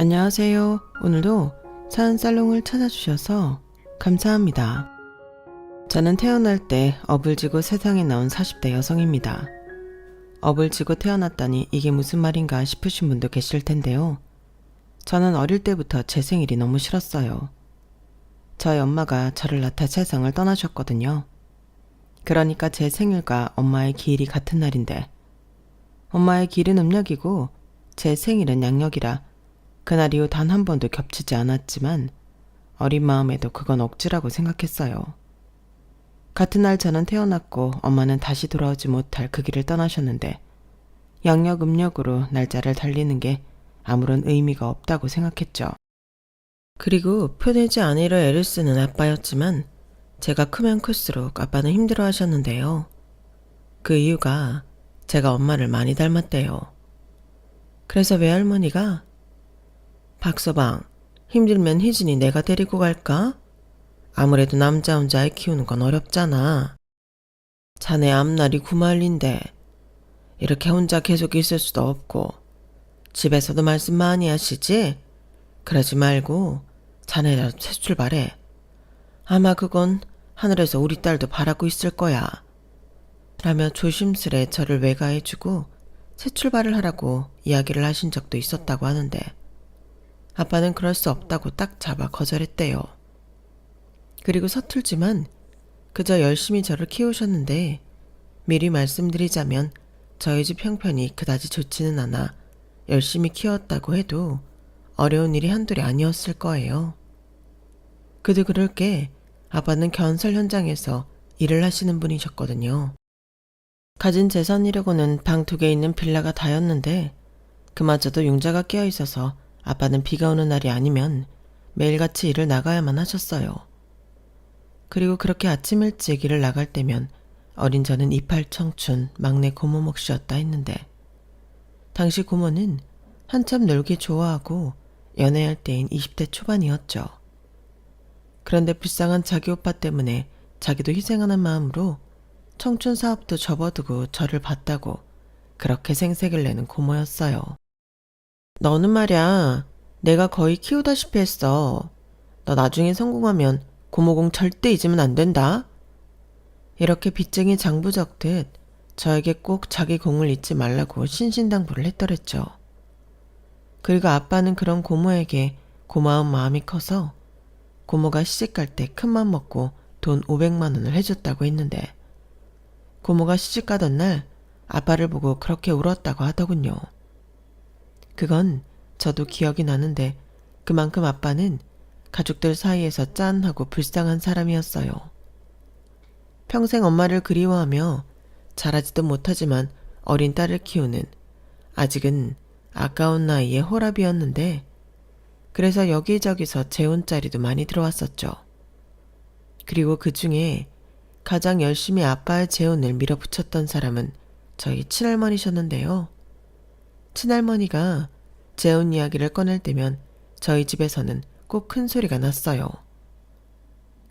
안녕하세요. 오늘도 사은살롱을 찾아주셔서 감사합니다. 저는 태어날 때 업을 지고 세상에 나온 40대 여성입니다. 업을 지고 태어났다니 이게 무슨 말인가 싶으신 분도 계실 텐데요. 저는 어릴 때부터 제 생일이 너무 싫었어요. 저희 엄마가 저를 낳다 세상을 떠나셨거든요. 그러니까 제 생일과 엄마의 기일이 같은 날인데 엄마의 기일은 음력이고 제 생일은 양력이라 그날 이후 단 한 번도 겹치지 않았지만 어린 마음에도 그건 억지라고 생각했어요. 같은 날 저는 태어났고 엄마는 다시 돌아오지 못할 그 길을 떠나셨는데 양력 음력으로 날짜를 달리는 게 아무런 의미가 없다고 생각했죠. 그리고 표내지 않으려 애를 쓰는 아빠였지만 제가 크면 클수록 아빠는 힘들어 하셨는데요. 그 이유가 제가 엄마를 많이 닮았대요. 그래서 외할머니가 박서방, 힘들면 희진이 내가 데리고 갈까? 아무래도 남자 혼자 애 키우는 건 어렵잖아. 자네 앞날이 구말린데 이렇게 혼자 계속 있을 수도 없고 집에서도 말씀 많이 하시지? 그러지 말고 자네라도 새 출발해. 아마 그건 하늘에서 우리 딸도 바라고 있을 거야. 라며 조심스레 저를 외가해주고 새 출발을 하라고 이야기를 하신 적도 있었다고 하는데 아빠는 그럴 수 없다고 딱 잡아 거절했대요. 그리고 서툴지만 그저 열심히 저를 키우셨는데 미리 말씀드리자면 저희 집 형편이 그다지 좋지는 않아 열심히 키웠다고 해도 어려운 일이 한둘이 아니었을 거예요. 그도 그럴 게 아빠는 건설 현장에서 일을 하시는 분이셨거든요. 가진 재산이라고는 방 2개 있는 빌라가 다였는데 그마저도 융자가 끼어 있어서 아빠는 비가 오는 날이 아니면 매일같이 일을 나가야만 하셨어요. 그리고 그렇게 아침 일찍 일을 나갈 때면 어린 저는 이팔 청춘 막내 고모 몫이었다 했는데 당시 고모는 한참 놀기 좋아하고 연애할 때인 20대 초반이었죠. 그런데 불쌍한 자기 오빠 때문에 자기도 희생하는 마음으로 청춘 사업도 접어두고 저를 봤다고 그렇게 생색을 내는 고모였어요. 너는 말야 내가 거의 키우다시피 했어. 너 나중에 성공하면 고모공 절대 잊으면 안 된다. 이렇게 빚쟁이 장부 적듯 저에게 꼭 자기 공을 잊지 말라고 신신당부를 했더랬죠. 그리고 아빠는 그런 고모에게 고마운 마음이 커서 고모가 시집갈 때 큰맘 먹고 돈 500만 원을 해줬다고 했는데 고모가 시집가던 날 아빠를 보고 그렇게 울었다고 하더군요. 그건 저도 기억이 나는데 그만큼 아빠는 가족들 사이에서 짠하고 불쌍한 사람이었어요. 평생 엄마를 그리워하며 잘하지도 못하지만 어린 딸을 키우는 아직은 아까운 나이의 호랍이었는데 그래서 여기저기서 재혼자리도 많이 들어왔었죠. 그리고 그 중에 가장 열심히 아빠의 재혼을 밀어붙였던 사람은 저희 친할머니셨는데요. 친할머니가 재혼 이야기를 꺼낼 때면 저희 집에서는 꼭 큰 소리가 났어요.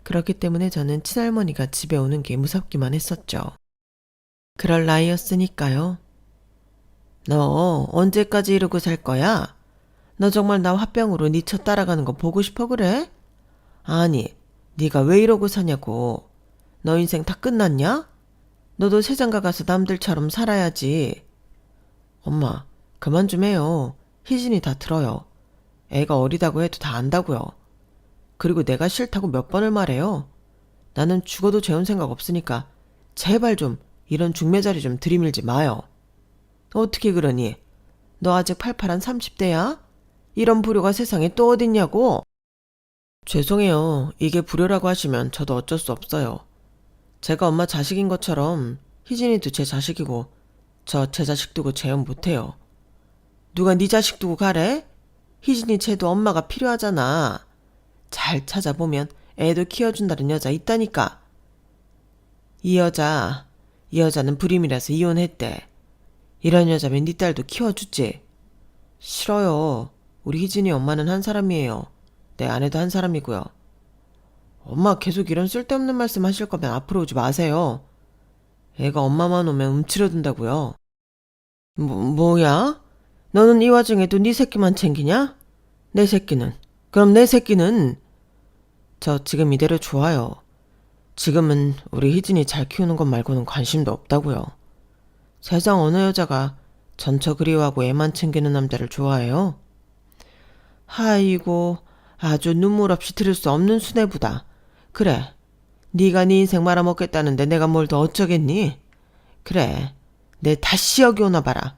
그렇기 때문에 저는 친할머니가 집에 오는 게 무섭기만 했었죠. 그럴 나이였으니까요. 너 언제까지 이러고 살 거야? 너 정말 나 화병으로 네 쳐 따라가는 거 보고 싶어 그래? 아니, 네가 왜 이러고 사냐고. 너 인생 다 끝났냐? 너도 세장가 가서 남들처럼 살아야지. 엄마, 그만 좀 해요. 희진이 다 들어요. 애가 어리다고 해도 다 안다고요. 그리고 내가 싫다고 몇 번을 말해요. 나는 죽어도 재혼 생각 없으니까 제발 좀 이런 중매자리 좀 들이밀지 마요. 어떻게 그러니? 너 아직 팔팔한 30대야? 이런 불효가 세상에 또 어딨냐고? 죄송해요. 이게 불효라고 하시면 저도 어쩔 수 없어요. 제가 엄마 자식인 것처럼 희진이도 제 자식이고 저 제 자식 두고 재혼 못해요. 누가 네 자식 두고 가래? 희진이 쟤도 엄마가 필요하잖아. 잘 찾아보면 애도 키워준다는 여자 있다니까. 이 여자는 불임이라서 이혼했대. 이런 여자면 네 딸도 키워주지. 싫어요. 우리 희진이 엄마는 한 사람이에요. 내 아내도 한 사람이고요. 엄마 계속 이런 쓸데없는 말씀 하실 거면 앞으로 오지 마세요. 애가 엄마만 오면 움츠러든다고요. 뭐야? 너는 이 와중에도 네 새끼만 챙기냐? 내 새끼는? 그럼 내 새끼는? 저 지금 이대로 좋아요. 지금은 우리 희진이 잘 키우는 것 말고는 관심도 없다고요. 세상 어느 여자가 전처 그리워하고 애만 챙기는 남자를 좋아해요? 아이고, 아주 눈물 없이 들을 수 없는 수뇌부다. 그래, 네가 네 인생 말아먹겠다는데 내가 뭘 더 어쩌겠니? 그래, 내 다시 여기 오나 봐라.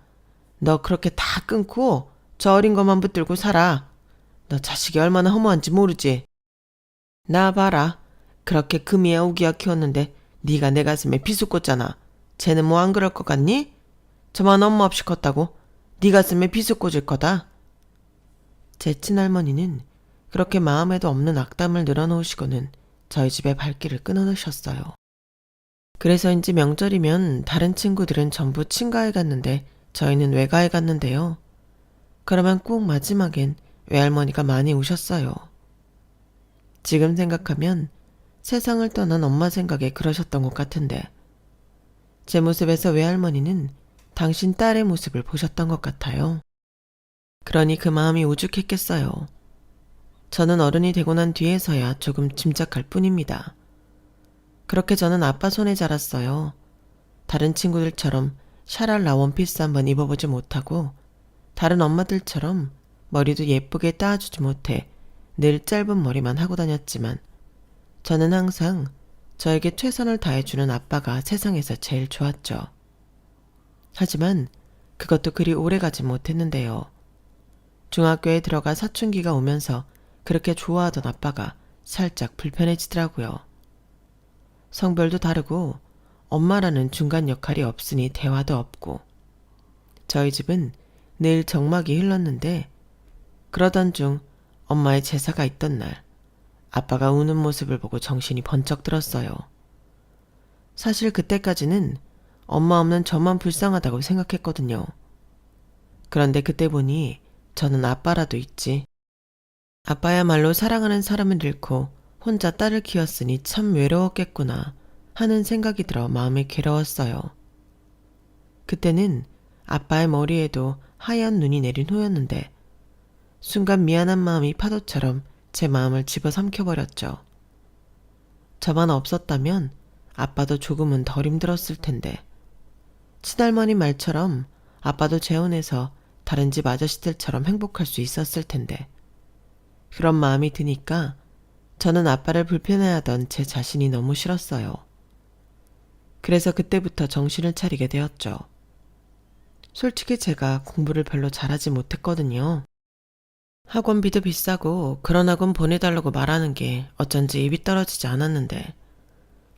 너 그렇게 다 끊고 저 어린 것만 붙들고 살아. 너 자식이 얼마나 허무한지 모르지? 나 봐라. 그렇게 금이야 우기야 키웠는데 네가 내 가슴에 비수 꽂잖아. 쟤는 뭐 안 그럴 것 같니? 저만 엄마 없이 컸다고 네 가슴에 비수 꽂을 거다. 제 친할머니는 그렇게 마음에도 없는 악담을 늘어놓으시고는 저희 집의 발길을 끊어놓으셨어요. 그래서인지 명절이면 다른 친구들은 전부 친가에 갔는데 저희는 외가에 갔는데요. 그러면 꼭 마지막엔 외할머니가 많이 우셨어요. 지금 생각하면 세상을 떠난 엄마 생각에 그러셨던 것 같은데 제 모습에서 외할머니는 당신 딸의 모습을 보셨던 것 같아요. 그러니 그 마음이 오죽했겠어요. 저는 어른이 되고 난 뒤에서야 조금 짐작할 뿐입니다. 그렇게 저는 아빠 손에 자랐어요. 다른 친구들처럼 샤랄라 원피스 한번 입어보지 못하고 다른 엄마들처럼 머리도 예쁘게 따주지 못해 늘 짧은 머리만 하고 다녔지만 저는 항상 저에게 최선을 다해주는 아빠가 세상에서 제일 좋았죠. 하지만 그것도 그리 오래가지 못했는데요. 중학교에 들어가 사춘기가 오면서 그렇게 좋아하던 아빠가 살짝 불편해지더라고요. 성별도 다르고 엄마라는 중간 역할이 없으니 대화도 없고 저희 집은 늘 정막이 흘렀는데 그러던 중 엄마의 제사가 있던 날 아빠가 우는 모습을 보고 정신이 번쩍 들었어요. 사실 그때까지는 엄마 없는 저만 불쌍하다고 생각했거든요. 그런데 그때 보니 저는 아빠라도 있지. 아빠야말로 사랑하는 사람을 잃고 혼자 딸을 키웠으니 참 외로웠겠구나 하는 생각이 들어 마음이 괴로웠어요. 그때는 아빠의 머리에도 하얀 눈이 내린 후였는데 순간 미안한 마음이 파도처럼 제 마음을 집어삼켜버렸죠. 저만 없었다면 아빠도 조금은 덜 힘들었을 텐데 친할머니 말처럼 아빠도 재혼해서 다른 집 아저씨들처럼 행복할 수 있었을 텐데 그런 마음이 드니까 저는 아빠를 불편해하던 제 자신이 너무 싫었어요. 그래서 그때부터 정신을 차리게 되었죠. 솔직히 제가 공부를 별로 잘하지 못했거든요. 학원비도 비싸고 그런 학원 보내달라고 말하는 게 어쩐지 입이 떨어지지 않았는데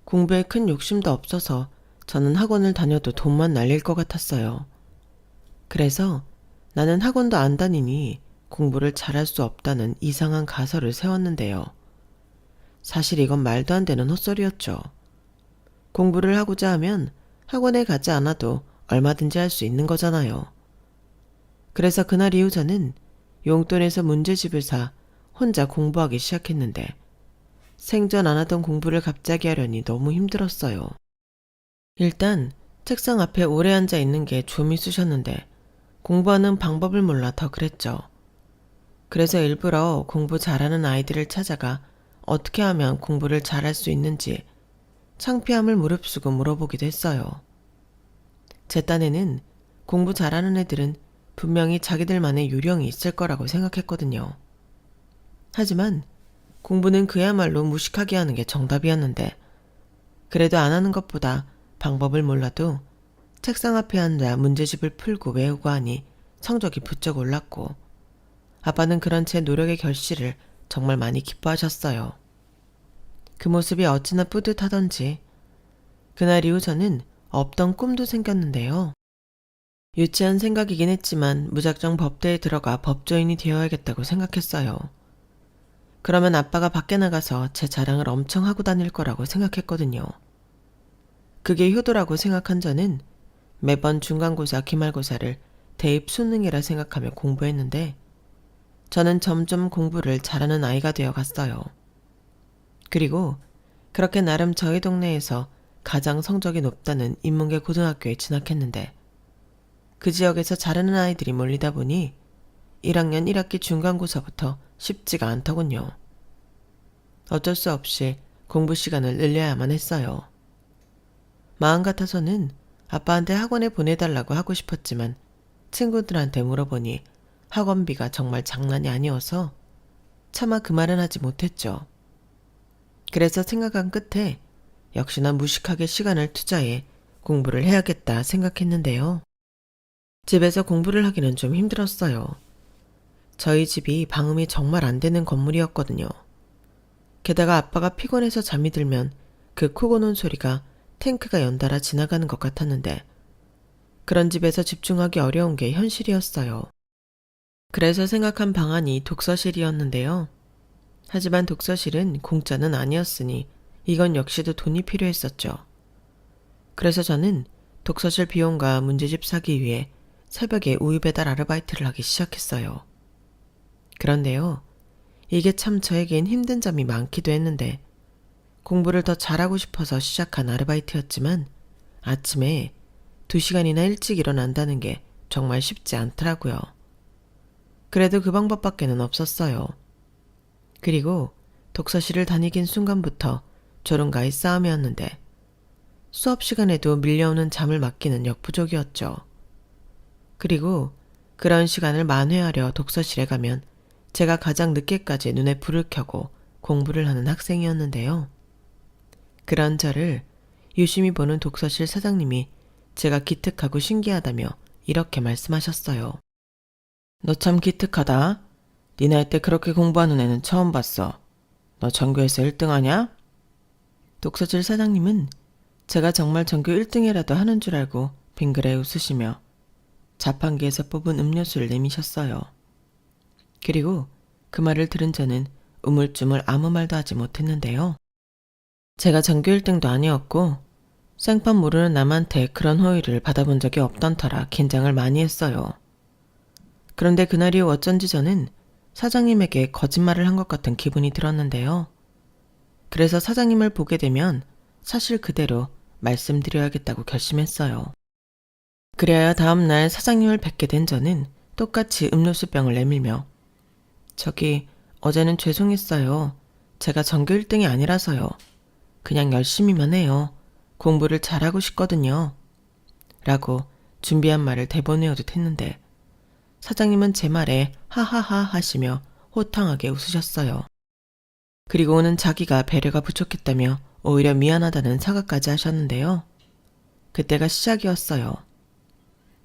공부에 큰 욕심도 없어서 저는 학원을 다녀도 돈만 날릴 것 같았어요. 그래서 나는 학원도 안 다니니 공부를 잘할 수 없다는 이상한 가설을 세웠는데요. 사실 이건 말도 안 되는 헛소리였죠. 공부를 하고자 하면 학원에 가지 않아도 얼마든지 할 수 있는 거잖아요. 그래서 그날 이후 저는 용돈에서 문제집을 사 혼자 공부하기 시작했는데 생전 안 하던 공부를 갑자기 하려니 너무 힘들었어요. 일단 책상 앞에 오래 앉아 있는 게 좀이 쑤셨는데 공부하는 방법을 몰라 더 그랬죠. 그래서 일부러 공부 잘하는 아이들을 찾아가 어떻게 하면 공부를 잘할 수 있는지 창피함을 무릅쓰고 물어보기도 했어요. 제 딴에는 공부 잘하는 애들은 분명히 자기들만의 요령이 있을 거라고 생각했거든요. 하지만 공부는 그야말로 무식하게 하는 게 정답이었는데 그래도 안 하는 것보다 방법을 몰라도 책상 앞에 앉아 문제집을 풀고 외우고 하니 성적이 부쩍 올랐고 아빠는 그런 제 노력의 결실을 정말 많이 기뻐하셨어요. 그 모습이 어찌나 뿌듯하던지 그날 이후 저는 없던 꿈도 생겼는데요. 유치한 생각이긴 했지만 무작정 법대에 들어가 법조인이 되어야겠다고 생각했어요. 그러면 아빠가 밖에 나가서 제 자랑을 엄청 하고 다닐 거라고 생각했거든요. 그게 효도라고 생각한 저는 매번 중간고사, 기말고사를 대입 수능이라 생각하며 공부했는데 저는 점점 공부를 잘하는 아이가 되어 갔어요. 그리고 그렇게 나름 저희 동네에서 가장 성적이 높다는 인문계 고등학교에 진학했는데 그 지역에서 잘하는 아이들이 몰리다 보니 1학년 1학기 중간고사부터 쉽지가 않더군요. 어쩔 수 없이 공부 시간을 늘려야만 했어요. 마음 같아서는 아빠한테 학원에 보내달라고 하고 싶었지만 친구들한테 물어보니 학원비가 정말 장난이 아니어서 차마 그 말은 하지 못했죠. 그래서 생각한 끝에 역시나 무식하게 시간을 투자해 공부를 해야겠다 생각했는데요. 집에서 공부를 하기는 좀 힘들었어요. 저희 집이 방음이 정말 안 되는 건물이었거든요. 게다가 아빠가 피곤해서 잠이 들면 그 코 고는 소리가 탱크가 연달아 지나가는 것 같았는데 그런 집에서 집중하기 어려운 게 현실이었어요. 그래서 생각한 방안이 독서실이었는데요. 하지만 독서실은 공짜는 아니었으니 이건 역시도 돈이 필요했었죠. 그래서 저는 독서실 비용과 문제집 사기 위해 새벽에 우유 배달 아르바이트를 하기 시작했어요. 그런데요, 이게 참 저에겐 힘든 점이 많기도 했는데 공부를 더 잘하고 싶어서 시작한 아르바이트였지만 아침에 2시간이나 일찍 일어난다는 게 정말 쉽지 않더라고요. 그래도 그 방법밖에는 없었어요. 그리고 독서실을 다니긴 순간부터 졸음과의 싸움이었는데 수업 시간에도 밀려오는 잠을 막기는 역부족이었죠. 그리고 그런 시간을 만회하려 독서실에 가면 제가 가장 늦게까지 눈에 불을 켜고 공부를 하는 학생이었는데요. 그런 저를 유심히 보는 독서실 사장님이 제가 기특하고 신기하다며 이렇게 말씀하셨어요. 너 참 기특하다. 네 나이 때 그렇게 공부하는 애는 처음 봤어. 너 전교에서 1등 하냐? 독서실 사장님은 제가 정말 전교 1등이라도 하는 줄 알고 빙그레 웃으시며 자판기에서 뽑은 음료수를 내미셨어요. 그리고 그 말을 들은 저는 우물쭈물 아무 말도 하지 못했는데요. 제가 전교 1등도 아니었고 생판 모르는 남한테 그런 호의를 받아본 적이 없던 터라 긴장을 많이 했어요. 그런데 그날 이후 어쩐지 저는 사장님에게 거짓말을 한 것 같은 기분이 들었는데요. 그래서 사장님을 보게 되면 사실 그대로 말씀드려야겠다고 결심했어요. 그래야 다음날 사장님을 뵙게 된 저는 똑같이 음료수병을 내밀며 저기 어제는 죄송했어요. 제가 전교 1등이 아니라서요. 그냥 열심히만 해요. 공부를 잘하고 싶거든요. 라고 준비한 말을 대본 외우듯 했는데 사장님은 제 말에 하하하 하시며 호탕하게 웃으셨어요. 그리고는 자기가 배려가 부족했다며 오히려 미안하다는 사과까지 하셨는데요. 그때가 시작이었어요.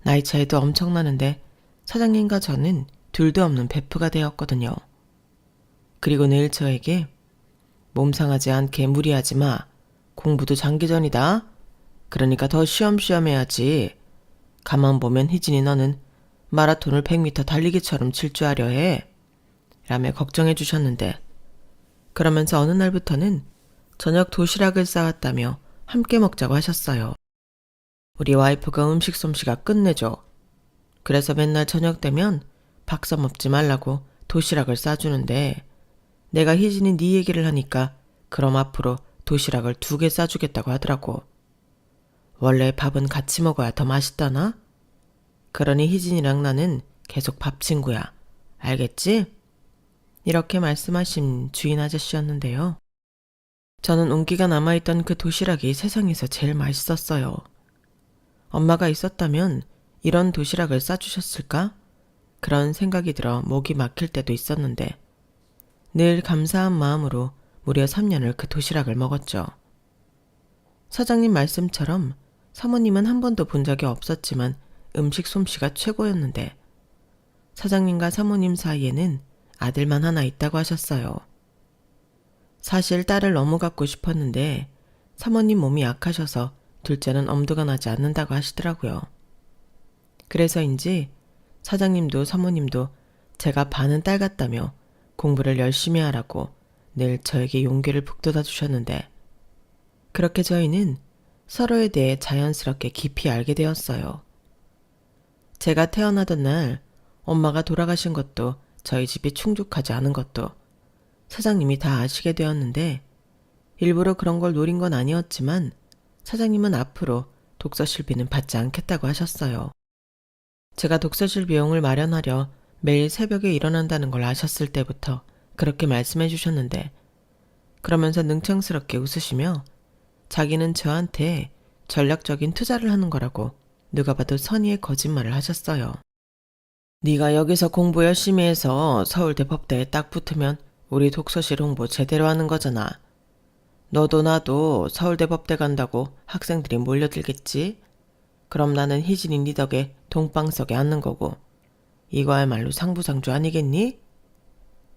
나이 차이도 엄청나는데 사장님과 저는 둘도 없는 베프가 되었거든요. 그리고 늘 저에게 몸 상하지 않게 무리하지 마. 공부도 장기전이다. 그러니까 더 쉬엄쉬엄 해야지. 가만 보면 희진이 너는 마라톤을 100m 달리기처럼 칠 줄 아려 해. 라며 걱정해 주셨는데 그러면서 어느 날부터는 저녁 도시락을 싸왔다며 함께 먹자고 하셨어요. 우리 와이프가 음식 솜씨가 끝내줘. 그래서 맨날 저녁 되면 박사 먹지 말라고 도시락을 싸주는데 내가 희진이 네 얘기를 하니까 그럼 앞으로 도시락을 2개 싸주겠다고 하더라고. 원래 밥은 같이 먹어야 더 맛있다나? 그러니 희진이랑 나는 계속 밥 친구야. 알겠지? 이렇게 말씀하신 주인 아저씨였는데요. 저는 온기가 남아있던 그 도시락이 세상에서 제일 맛있었어요. 엄마가 있었다면 이런 도시락을 싸주셨을까? 그런 생각이 들어 목이 막힐 때도 있었는데 늘 감사한 마음으로 무려 3년을 그 도시락을 먹었죠. 사장님 말씀처럼 사모님은 한 번도 본 적이 없었지만 음식 솜씨가 최고였는데 사장님과 사모님 사이에는 아들만 하나 있다고 하셨어요. 사실 딸을 너무 갖고 싶었는데 사모님 몸이 약하셔서 둘째는 엄두가 나지 않는다고 하시더라고요. 그래서인지 사장님도 사모님도 제가 반은 딸 같다며 공부를 열심히 하라고 늘 저에게 용기를 북돋아 주셨는데 그렇게 저희는 서로에 대해 자연스럽게 깊이 알게 되었어요. 제가 태어나던 날 엄마가 돌아가신 것도 저희 집이 충족하지 않은 것도 사장님이 다 아시게 되었는데 일부러 그런 걸 노린 건 아니었지만 사장님은 앞으로 독서실비는 받지 않겠다고 하셨어요. 제가 독서실 비용을 마련하려 매일 새벽에 일어난다는 걸 아셨을 때부터 그렇게 말씀해 주셨는데, 그러면서 능청스럽게 웃으시며 자기는 저한테 전략적인 투자를 하는 거라고 누가 봐도 선의의 거짓말을 하셨어요. 네가 여기서 공부 열심히 해서 서울대 법대에 딱 붙으면 우리 독서실 홍보 제대로 하는 거잖아. 너도 나도 서울대 법대 간다고 학생들이 몰려들겠지? 그럼 나는 희진이 네 덕에 동방석에 앉는 거고, 이거야말로 상부상조 아니겠니?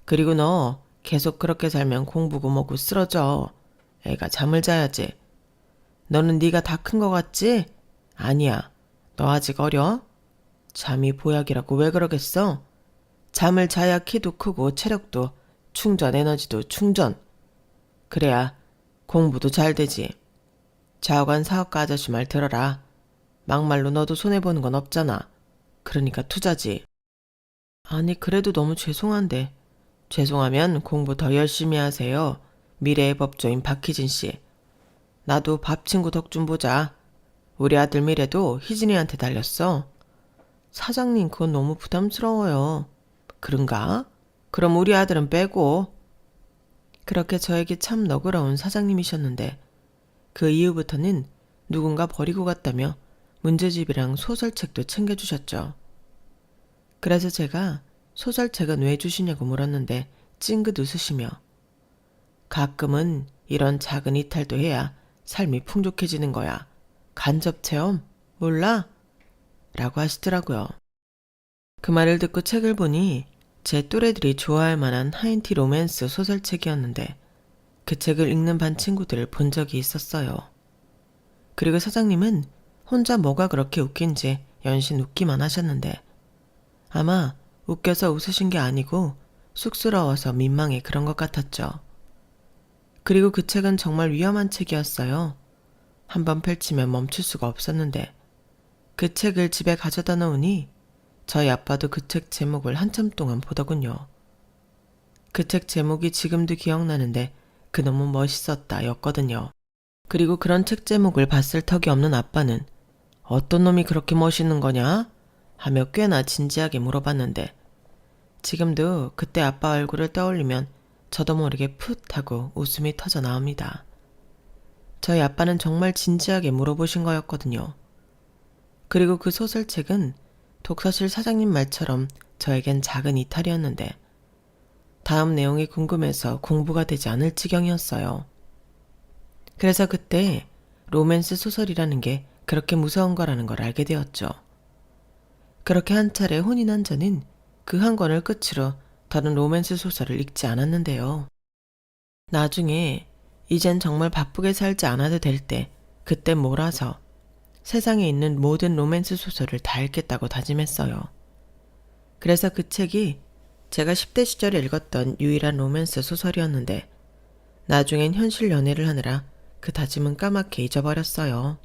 그리고 너 계속 그렇게 살면 공부고 뭐고 쓰러져. 애가 잠을 자야지. 너는 네가 다 큰 거 같지? 아니야. 너 아직 어려? 잠이 보약이라고 왜 그러겠어? 잠을 자야 키도 크고 체력도 충전, 에너지도 충전. 그래야 공부도 잘 되지. 좌우간 사업가 아저씨 말 들어라. 막말로 너도 손해보는 건 없잖아. 그러니까 투자지. 아니, 그래도 너무 죄송한데. 죄송하면 공부 더 열심히 하세요. 미래의 법조인 박희진 씨. 나도 밥 친구 덕 좀 보자. 우리 아들 미래도 희진이한테 달렸어. 사장님, 그건 너무 부담스러워요. 그런가? 그럼 우리 아들은 빼고. 그렇게 저에게 참 너그러운 사장님이셨는데, 그 이후부터는 누군가 버리고 갔다며 문제집이랑 소설책도 챙겨주셨죠. 그래서 제가 소설책은 왜 주시냐고 물었는데 찡긋 웃으시며, 가끔은 이런 작은 이탈도 해야 삶이 풍족해지는 거야. 간접체험? 몰라? 라고 하시더라고요. 그 말을 듣고 책을 보니 제 또래들이 좋아할 만한 하이티 로맨스 소설책이었는데, 그 책을 읽는 반 친구들을 본 적이 있었어요. 그리고 사장님은 혼자 뭐가 그렇게 웃긴지 연신 웃기만 하셨는데, 아마 웃겨서 웃으신 게 아니고 쑥스러워서 민망해 그런 것 같았죠. 그리고 그 책은 정말 위험한 책이었어요. 한번 펼치면 멈출 수가 없었는데, 그 책을 집에 가져다 놓으니 저희 아빠도 그 책 제목을 한참 동안 보더군요. 그 책 제목이 지금도 기억나는데 그놈은 멋있었다 였거든요. 그리고 그런 책 제목을 봤을 턱이 없는 아빠는 어떤 놈이 그렇게 멋있는 거냐? 하며 꽤나 진지하게 물어봤는데, 지금도 그때 아빠 얼굴을 떠올리면 저도 모르게 풋 하고 웃음이 터져 나옵니다. 저희 아빠는 정말 진지하게 물어보신 거였거든요. 그리고 그 소설책은 독서실 사장님 말처럼 저에겐 작은 이탈이었는데, 다음 내용이 궁금해서 공부가 되지 않을 지경이었어요. 그래서 그때 로맨스 소설이라는 게 그렇게 무서운 거라는 걸 알게 되었죠. 그렇게 한 차례 혼이 난 저는 그 한 권을 끝으로 다른 로맨스 소설을 읽지 않았는데요. 나중에 이젠 정말 바쁘게 살지 않아도 될 때 그때 몰아서 세상에 있는 모든 로맨스 소설을 다 읽겠다고 다짐했어요. 그래서 그 책이 제가 10대 시절에 읽었던 유일한 로맨스 소설이었는데, 나중엔 현실 연애를 하느라 그 다짐은 까맣게 잊어버렸어요.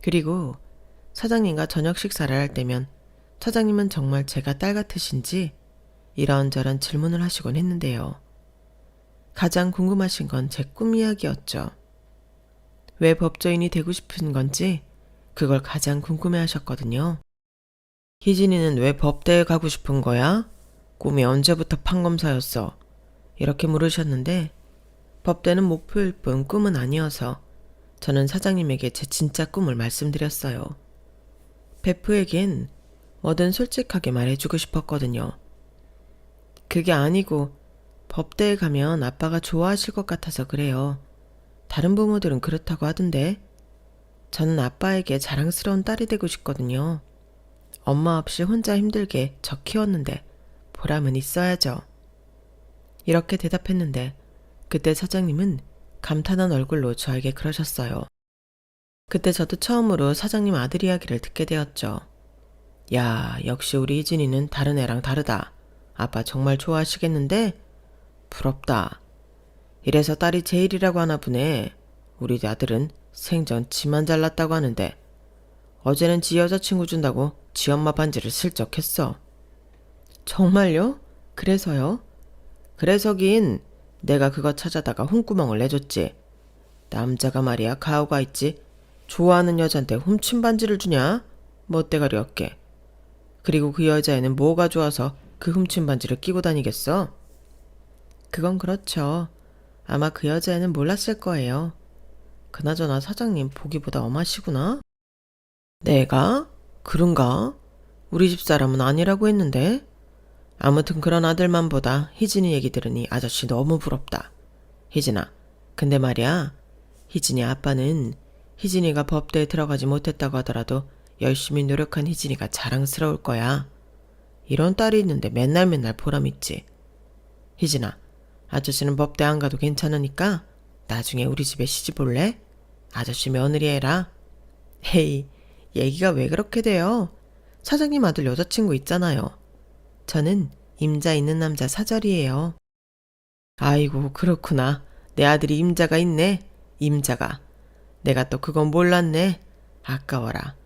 그리고 사장님과 저녁 식사를 할 때면 사장님은 정말 제가 딸 같으신지 이런저런 질문을 하시곤 했는데요. 가장 궁금하신 건 제 꿈 이야기였죠. 왜 법조인이 되고 싶은 건지 그걸 가장 궁금해 하셨거든요. 희진이는 왜 법대에 가고 싶은 거야? 꿈이 언제부터 판검사였어? 이렇게 물으셨는데, 법대는 목표일 뿐 꿈은 아니어서 저는 사장님에게 제 진짜 꿈을 말씀드렸어요. 베프에겐 뭐든 솔직하게 말해주고 싶었거든요. 그게 아니고 법대에 가면 아빠가 좋아하실 것 같아서 그래요. 다른 부모들은 그렇다고 하던데, 저는 아빠에게 자랑스러운 딸이 되고 싶거든요. 엄마 없이 혼자 힘들게 저 키웠는데 보람은 있어야죠. 이렇게 대답했는데, 그때 사장님은 감탄한 얼굴로 저에게 그러셨어요. 그때 저도 처음으로 사장님 아들 이야기를 듣게 되었죠. 야, 역시 우리 희진이는 다른 애랑 다르다. 아빠 정말 좋아하시겠는데? 부럽다. 이래서 딸이 제일이라고 하나 보네. 우리 아들은 생전 지만 잘났다고 하는데, 어제는 지 여자친구 준다고 지 엄마 반지를 슬쩍 했어. 정말요? 그래서요? 그래서긴 내가 그거 찾아다가 홍구멍을 내줬지. 남자가 말이야 가오가 있지. 좋아하는 여잔테 훔친 반지를 주냐? 멋대가리 없게. 그리고 그 여자애는 뭐가 좋아서 그 훔친 반지를 끼고 다니겠어? 그건 그렇죠. 아마 그 여자애는 몰랐을 거예요. 그나저나 사장님 보기보다 엄하시구나. 내가? 그런가? 우리 집 사람은 아니라고 했는데. 아무튼 그런 아들만 보다 희진이 얘기 들으니 아저씨 너무 부럽다. 희진아, 근데 말이야. 희진이 아빠는 희진이가 법대에 들어가지 못했다고 하더라도 열심히 노력한 희진이가 자랑스러울 거야. 이런 딸이 있는데 맨날 보람있지. 희진아, 아저씨는 법대 안 가도 괜찮으니까 나중에 우리 집에 시집 올래? 아저씨 며느리 해라. 헤이, 얘기가 왜 그렇게 돼요? 사장님 아들 여자친구 있잖아요. 저는 임자 있는 남자 사절이에요. 아이고, 그렇구나. 내 아들이 임자가 있네. 임자가. 내가 또 그건 몰랐네. 아까워라.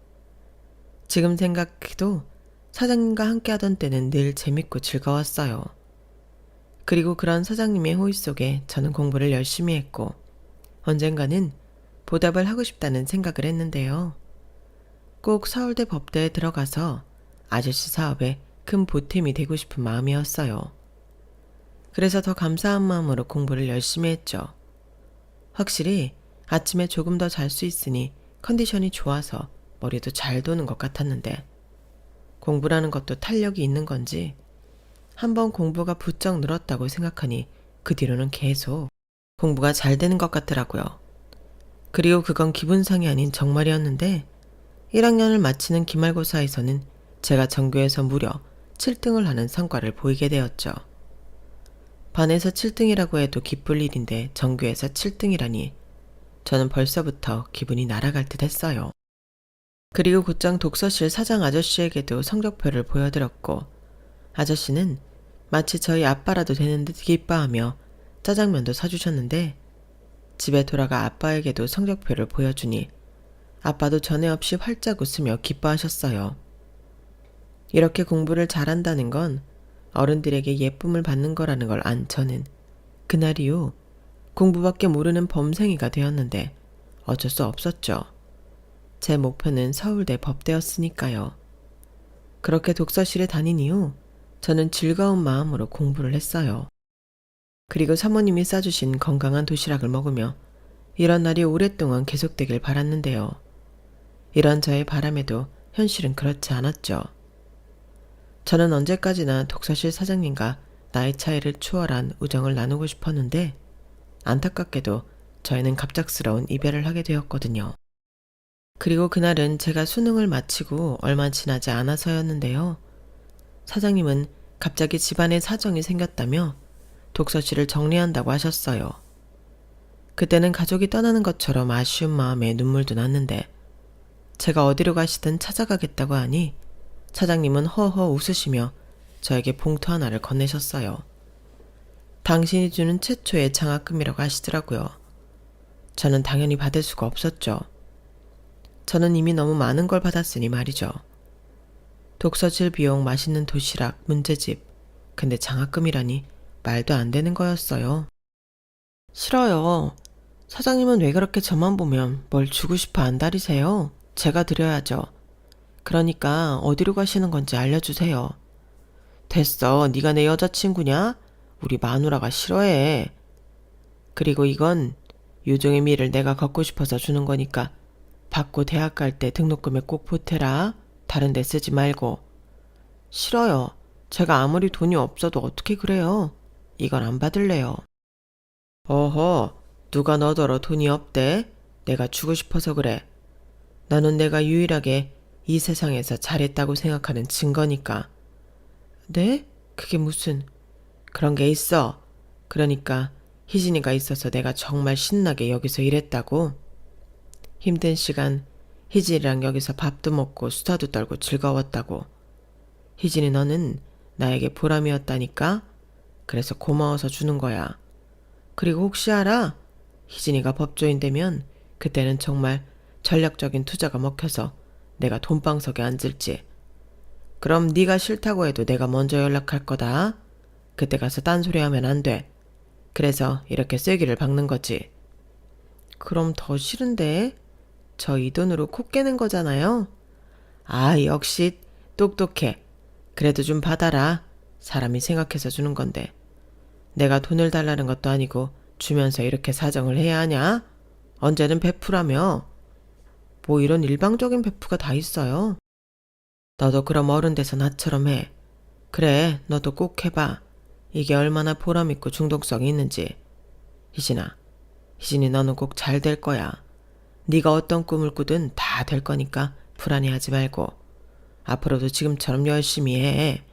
지금 생각해도 사장님과 함께 하던 때는 늘 재밌고 즐거웠어요. 그리고 그런 사장님의 호의 속에 저는 공부를 열심히 했고 언젠가는 보답을 하고 싶다는 생각을 했는데요. 꼭 서울대 법대에 들어가서 아저씨 사업에 큰 보탬이 되고 싶은 마음이었어요. 그래서 더 감사한 마음으로 공부를 열심히 했죠. 확실히 아침에 조금 더 잘 수 있으니 컨디션이 좋아서 머리도 잘 도는 것 같았는데 공부라는 것도 탄력이 있는 건지 한번 공부가 부쩍 늘었다고 생각하니 그 뒤로는 계속 공부가 잘 되는 것 같더라고요. 그리고 그건 기분상이 아닌 정말이었는데 1학년을 마치는 기말고사에서는 제가 전교에서 무려 7등을 하는 성과를 보이게 되었죠. 반에서 7등이라고 해도 기쁠 일인데 전교에서 7등이라니 저는 벌써부터 기분이 날아갈 듯 했어요. 그리고 곧장 독서실 사장 아저씨에게도 성적표를 보여드렸고 아저씨는 마치 저희 아빠라도 되는 듯 기뻐하며 짜장면도 사주셨는데 집에 돌아가 아빠에게도 성적표를 보여주니 아빠도 전에 없이 활짝 웃으며 기뻐하셨어요. 이렇게 공부를 잘한다는 건 어른들에게 예쁨을 받는 거라는 걸 안 저는 그날 이후 공부밖에 모르는 범생이가 되었는데 어쩔 수 없었죠. 제 목표는 서울대 법대였으니까요. 그렇게 독서실에 다닌 이후 저는 즐거운 마음으로 공부를 했어요. 그리고 사모님이 싸주신 건강한 도시락을 먹으며 이런 날이 오랫동안 계속되길 바랐는데요. 이런 저의 바람에도 현실은 그렇지 않았죠. 저는 언제까지나 독서실 사장님과 나이 차이를 추월한 우정을 나누고 싶었는데 안타깝게도 저희는 갑작스러운 이별을 하게 되었거든요. 그리고 그날은 제가 수능을 마치고 얼마 지나지 않아서였는데요. 사장님은 갑자기 집안에 사정이 생겼다며 독서실을 정리한다고 하셨어요. 그때는 가족이 떠나는 것처럼 아쉬운 마음에 눈물도 났는데 제가 어디로 가시든 찾아가겠다고 하니 사장님은 허허 웃으시며 저에게 봉투 하나를 건네셨어요. 당신이 주는 최초의 장학금이라고 하시더라고요. 저는 당연히 받을 수가 없었죠. 저는 이미 너무 많은 걸 받았으니 말이죠. 독서실 비용, 맛있는 도시락, 문제집. 근데 장학금이라니 말도 안 되는 거였어요. 싫어요. 사장님은 왜 그렇게 저만 보면 뭘 주고 싶어 안달이세요? 제가 드려야죠. 그러니까 어디로 가시는 건지 알려주세요. 됐어. 네가 내 여자친구냐? 우리 마누라가 싫어해. 그리고 이건 유종의 미를 내가 걷고 싶어서 주는 거니까 받고 대학 갈 때 등록금에 꼭 보태라. 다른 데 쓰지 말고. 싫어요. 제가 아무리 돈이 없어도 어떻게 그래요? 이건 안 받을래요. 어허, 누가 너더러 돈이 없대? 내가 주고 싶어서 그래. 너는 내가 유일하게 이 세상에서 잘했다고 생각하는 증거니까. 네? 그게 무슨... 그런 게 있어. 그러니까 희진이가 있어서 내가 정말 신나게 여기서 일했다고. 힘든 시간 희진이랑 여기서 밥도 먹고 수다도 떨고 즐거웠다고. 희진이 너는 나에게 보람이었다니까. 그래서 고마워서 주는 거야. 그리고 혹시 알아? 희진이가 법조인 되면 그때는 정말 전략적인 투자가 먹혀서 내가 돈방석에 앉을지. 그럼 네가 싫다고 해도 내가 먼저 연락할 거다. 그때 가서 딴소리하면 안 돼. 그래서 이렇게 쐐기를 박는 거지. 그럼 더 싫은데? 저 이 돈으로 코 깨는 거잖아요. 아, 역시 똑똑해. 그래도 좀 받아라. 사람이 생각해서 주는 건데. 내가 돈을 달라는 것도 아니고 주면서 이렇게 사정을 해야 하냐? 언제는 베푸라며. 뭐 이런 일방적인 베푸가 다 있어요. 너도 그럼 어른 돼서 나처럼 해. 그래, 너도 꼭 해봐. 이게 얼마나 보람있고 중독성이 있는지. 희진이 너는 꼭 잘 될 거야. 네가 어떤 꿈을 꾸든 다 될 거니까 불안해하지 말고 앞으로도 지금처럼 열심히 해.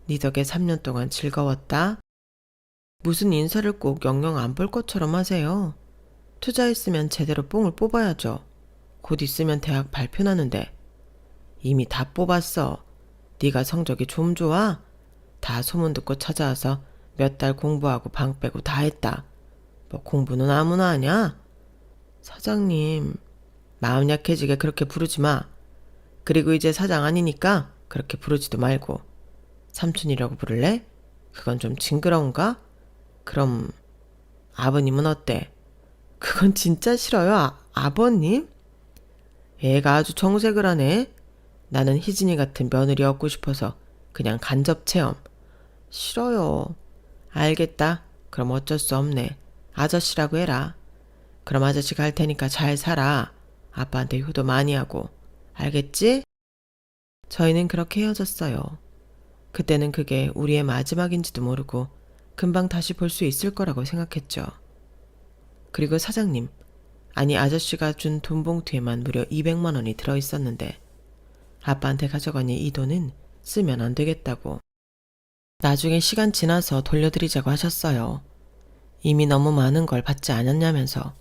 네 덕에 3년 동안 즐거웠다. 무슨 인사를 꼭 영영 안 볼 것처럼 하세요. 투자했으면 제대로 뽕을 뽑아야죠. 곧 있으면 대학 발표 나는데. 이미 다 뽑았어. 네가 성적이 좀 좋아? 다 소문 듣고 찾아와서 몇 달 공부하고 방 빼고 다 했다. 뭐 공부는 아무나 하냐? 사장님, 마음 약해지게 그렇게 부르지 마. 그리고 이제 사장 아니니까 그렇게 부르지도 말고. 삼촌이라고 부를래? 그건 좀 징그러운가? 그럼 아버님은 어때? 그건 진짜 싫어요. 아버님? 애가 아주 정색을 하네. 나는 희진이 같은 며느리 얻고 싶어서 그냥 간접 체험. 싫어요. 알겠다. 그럼 어쩔 수 없네. 아저씨라고 해라. 그럼 아저씨 갈 테니까 잘 살아. 아빠한테 효도 많이 하고. 알겠지? 저희는 그렇게 헤어졌어요. 그때는 그게 우리의 마지막인지도 모르고 금방 다시 볼 수 있을 거라고 생각했죠. 그리고 사장님, 아니 아저씨가 준 돈 봉투에만 무려 200만 원이 들어있었는데 아빠한테 가져가니 이 돈은 쓰면 안 되겠다고. 나중에 시간 지나서 돌려드리자고 하셨어요. 이미 너무 많은 걸 받지 않았냐면서.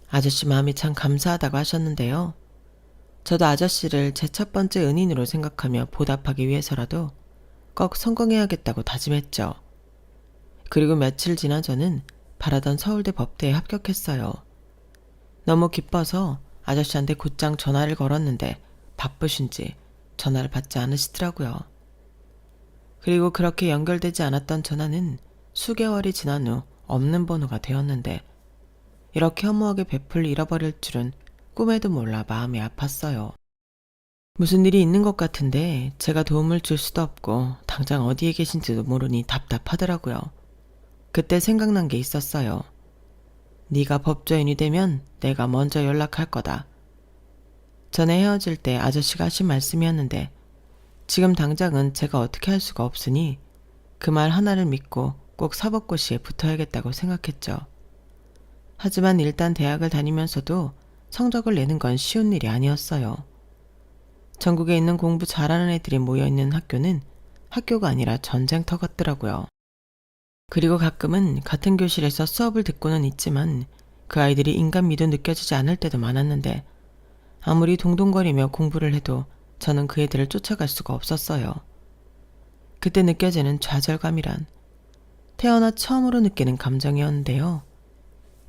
아저씨 마음이 참 감사하다고 하셨는데요. 저도 아저씨를 제 첫 번째 은인으로 생각하며 보답하기 위해서라도 꼭 성공해야겠다고 다짐했죠. 그리고 며칠 지나 저는 바라던 서울대 법대에 합격했어요. 너무 기뻐서 아저씨한테 곧장 전화를 걸었는데 바쁘신지 전화를 받지 않으시더라고요. 그리고 그렇게 연결되지 않았던 전화는 수개월이 지난 후 없는 번호가 되었는데 이렇게 허무하게 베풀 잃어버릴 줄은 꿈에도 몰라 마음이 아팠어요. 무슨 일이 있는 것 같은데 제가 도움을 줄 수도 없고 당장 어디에 계신지도 모르니 답답하더라고요. 그때 생각난 게 있었어요. 네가 법조인이 되면 내가 먼저 연락할 거다. 전에 헤어질 때 아저씨가 하신 말씀이었는데 지금 당장은 제가 어떻게 할 수가 없으니 그 말 하나를 믿고 꼭 사법고시에 붙어야겠다고 생각했죠. 하지만 일단 대학을 다니면서도 성적을 내는 건 쉬운 일이 아니었어요. 전국에 있는 공부 잘하는 애들이 모여있는 학교는 학교가 아니라 전쟁터 같더라고요. 그리고 가끔은 같은 교실에서 수업을 듣고는 있지만 그 아이들이 인간미도 느껴지지 않을 때도 많았는데 아무리 동동거리며 공부를 해도 저는 그 애들을 쫓아갈 수가 없었어요. 그때 느껴지는 좌절감이란 태어나 처음으로 느끼는 감정이었는데요.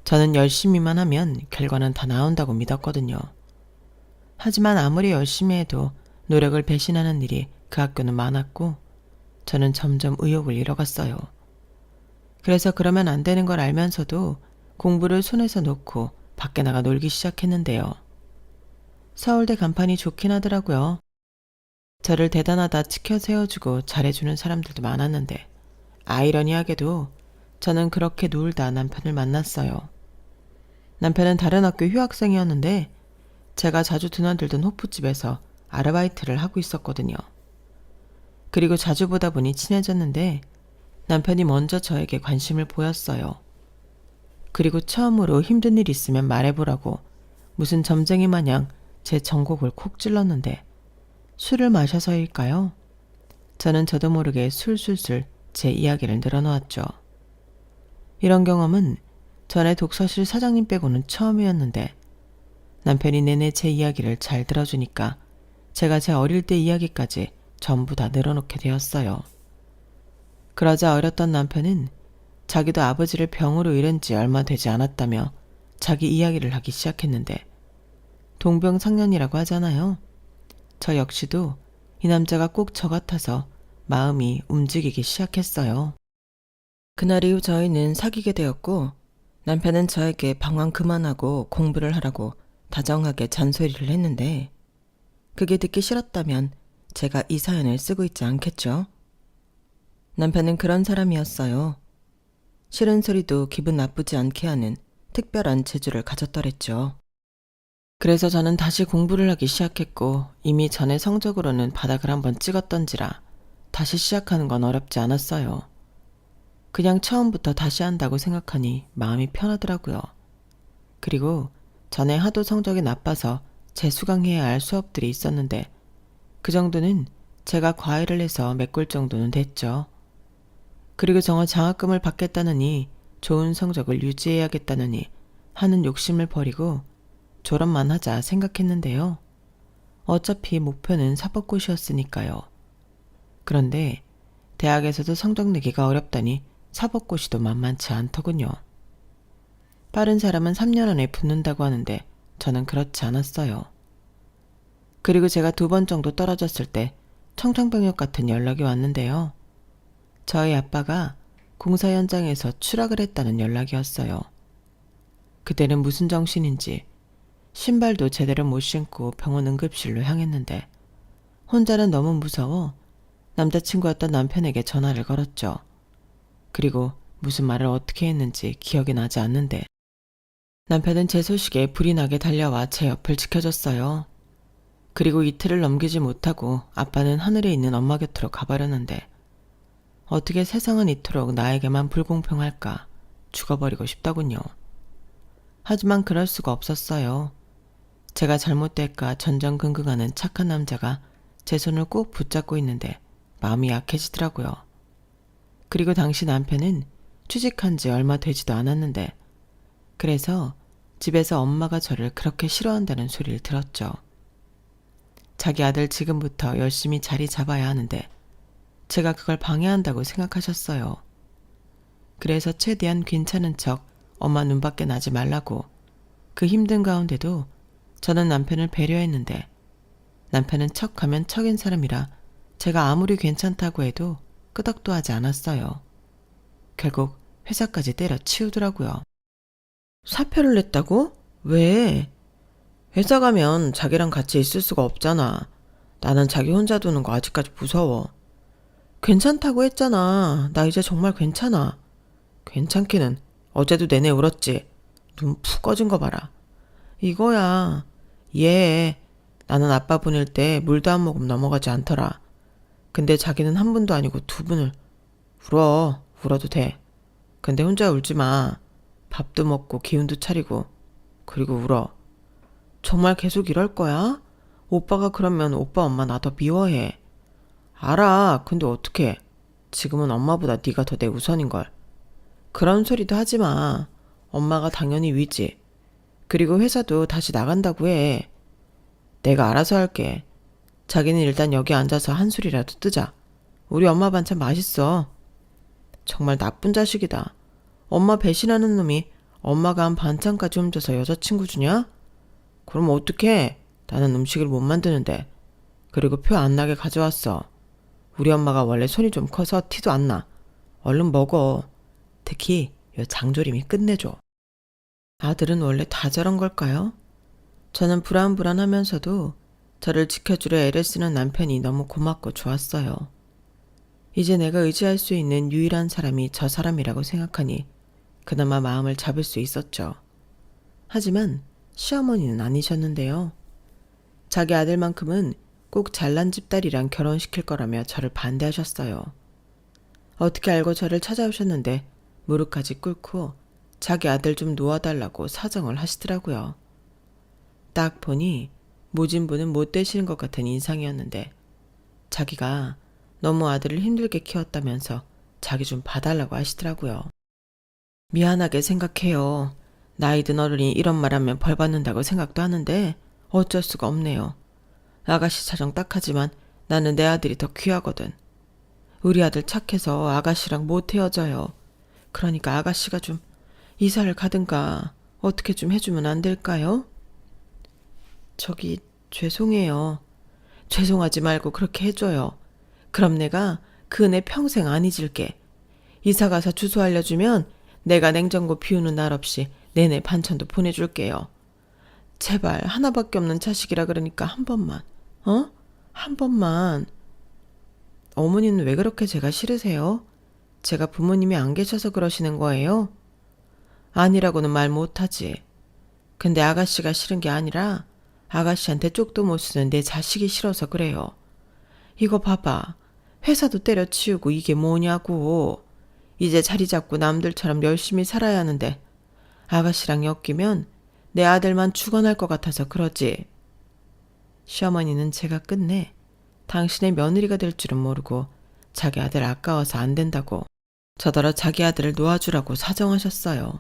저는 열심히만 하면 결과는 다 나온다고 믿었거든요. 하지만 아무리 열심히 해도 노력을 배신하는 일이 그 학교는 많았고 저는 점점 의욕을 잃어갔어요. 그래서 그러면 안 되는 걸 알면서도 공부를 손에서 놓고 밖에 나가 놀기 시작했는데요. 서울대 간판이 좋긴 하더라고요. 저를 대단하다 치켜 세워주고 잘해주는 사람들도 많았는데 아이러니하게도 저는 그렇게 놀다 남편을 만났어요. 남편은 다른 학교 휴학생이었는데 제가 자주 드나들던 호프집에서 아르바이트를 하고 있었거든요. 그리고 자주 보다 보니 친해졌는데 남편이 먼저 저에게 관심을 보였어요. 그리고 처음으로 힘든 일 있으면 말해보라고 무슨 점쟁이 마냥 제 전곡을 콕 찔렀는데 술을 마셔서일까요? 저는 저도 모르게 술술술 제 이야기를 늘어놓았죠. 이런 경험은 전에 독서실 사장님 빼고는 처음이었는데 남편이 내내 제 이야기를 잘 들어주니까 제가 제 어릴 때 이야기까지 전부 다 늘어놓게 되었어요. 그러자 어렸던 남편은 자기도 아버지를 병으로 잃은 지 얼마 되지 않았다며 자기 이야기를 하기 시작했는데 동병상련이라고 하잖아요. 저 역시도 이 남자가 꼭 저 같아서 마음이 움직이기 시작했어요. 그날 이후 저희는 사귀게 되었고 남편은 저에게 방황 그만하고 공부를 하라고 다정하게 잔소리를 했는데 그게 듣기 싫었다면 제가 이 사연을 쓰고 있지 않겠죠? 남편은 그런 사람이었어요. 싫은 소리도 기분 나쁘지 않게 하는 특별한 재주를 가졌더랬죠. 그래서 저는 다시 공부를 하기 시작했고 이미 전에 성적으로는 바닥을 한번 찍었던지라 다시 시작하는 건 어렵지 않았어요. 그냥 처음부터 다시 한다고 생각하니 마음이 편하더라고요. 그리고 전에 하도 성적이 나빠서 재수강해야 할 수업들이 있었는데 그 정도는 제가 과외를 해서 메꿀 정도는 됐죠. 그리고 정말 장학금을 받겠다느니 좋은 성적을 유지해야겠다느니 하는 욕심을 버리고 졸업만 하자 생각했는데요. 어차피 목표는 사법고시였으니까요. 그런데 대학에서도 성적 내기가 어렵다니 사법고시도 만만치 않더군요. 빠른 사람은 3년 안에 붙는다고 하는데 저는 그렇지 않았어요. 그리고 제가 2번 정도 떨어졌을 때 청천벽력 같은 연락이 왔는데요. 저희 아빠가 공사 현장에서 추락을 했다는 연락이었어요. 그때는 무슨 정신인지 신발도 제대로 못 신고 병원 응급실로 향했는데 혼자는 너무 무서워 남자친구였던 남편에게 전화를 걸었죠. 그리고 무슨 말을 어떻게 했는지 기억이 나지 않는데 남편은 제 소식에 불이 나게 달려와 제 옆을 지켜줬어요. 그리고 이틀을 넘기지 못하고 아빠는 하늘에 있는 엄마 곁으로 가버렸는데 어떻게 세상은 이토록 나에게만 불공평할까 죽어버리고 싶더군요. 하지만 그럴 수가 없었어요. 제가 잘못될까 전전긍긍하는 착한 남자가 제 손을 꼭 붙잡고 있는데 마음이 약해지더라고요. 그리고 당시 남편은 취직한 지 얼마 되지도 않았는데 그래서 집에서 엄마가 저를 그렇게 싫어한다는 소리를 들었죠. 자기 아들 지금부터 열심히 자리 잡아야 하는데 제가 그걸 방해한다고 생각하셨어요. 그래서 최대한 괜찮은 척 엄마 눈밖에 나지 말라고 그 힘든 가운데도 저는 남편을 배려했는데 남편은 척하면 척인 사람이라 제가 아무리 괜찮다고 해도 끄덕도 하지 않았어요. 결국 회사까지 때려치우더라고요. 사표를 냈다고? 왜? 회사 가면 자기랑 같이 있을 수가 없잖아. 나는 자기 혼자 두는 거 아직까지 무서워. 괜찮다고 했잖아. 나 이제 정말 괜찮아. 괜찮기는 어제도 내내 울었지. 눈 푹 꺼진 거 봐라. 이거야. 얘 나는 아빠 보낼 때 물도 한 모금 넘어가지 않더라. 근데 자기는 한 분도 아니고 2분을 울어도 돼. 근데 혼자 울지 마. 밥도 먹고 기운도 차리고 그리고 울어. 정말 계속 이럴 거야? 오빠가 그러면 오빠 엄마 나 더 미워해. 알아. 근데 어떡해. 지금은 엄마보다 네가 더 내 우선인걸. 그런 소리도 하지 마. 엄마가 당연히 위지. 그리고 회사도 다시 나간다고 해. 내가 알아서 할게. 자기는 일단 여기 앉아서 한 술이라도 뜨자. 우리 엄마 반찬 맛있어. 정말 나쁜 자식이다. 엄마 배신하는 놈이 엄마가 한 반찬까지 훔쳐서 여자친구 주냐? 그럼 어떡해. 나는 음식을 못 만드는데. 그리고 표 안 나게 가져왔어. 우리 엄마가 원래 손이 좀 커서 티도 안 나. 얼른 먹어. 특히 요 장조림이 끝내줘. 아들은 원래 다 저런 걸까요? 저는 불안불안하면서도 저를 지켜주려 애를 쓰는 남편이 너무 고맙고 좋았어요. 이제 내가 의지할 수 있는 유일한 사람이 저 사람이라고 생각하니 그나마 마음을 잡을 수 있었죠. 하지만 시어머니는 아니셨는데요. 자기 아들만큼은 꼭 잘난 집 딸이랑 결혼시킬 거라며 저를 반대하셨어요. 어떻게 알고 저를 찾아오셨는데 무릎까지 꿇고 자기 아들 좀 놓아달라고 사정을 하시더라고요. 딱 보니 모진부는 못 되시는 것 같은 인상이었는데 자기가 너무 아들을 힘들게 키웠다면서 자기 좀 봐달라고 하시더라고요. 미안하게 생각해요. 나이 든 어른이 이런 말하면 벌 받는다고 생각도 하는데 어쩔 수가 없네요. 아가씨 사정 딱하지만 나는 내 아들이 더 귀하거든. 우리 아들 착해서 아가씨랑 못 헤어져요. 그러니까 아가씨가 좀 이사를 가든가 어떻게 좀 해주면 안 될까요? 저기 죄송해요. 죄송하지 말고 그렇게 해줘요. 그럼 내가 그 은혜 평생 안 잊을게. 이사 가서 주소 알려주면 내가 냉장고 비우는 날 없이 내내 반찬도 보내줄게요. 제발 하나밖에 없는 자식이라 그러니까 한 번만. 한 번만. 어머니는 왜 그렇게 제가 싫으세요? 제가 부모님이 안 계셔서 그러시는 거예요? 아니라고는 말 못하지. 근데 아가씨가 싫은 게 아니라 아가씨한테 쪽도 못 쓰는 내 자식이 싫어서 그래요. 이거 봐봐. 회사도 때려치우고 이게 뭐냐고. 이제 자리 잡고 남들처럼 열심히 살아야 하는데 아가씨랑 엮이면 내 아들만 죽어날 것 같아서 그러지. 시어머니는 제가 끝내 당신의 며느리가 될 줄은 모르고 자기 아들 아까워서 안 된다고 저더러 자기 아들을 놓아주라고 사정하셨어요.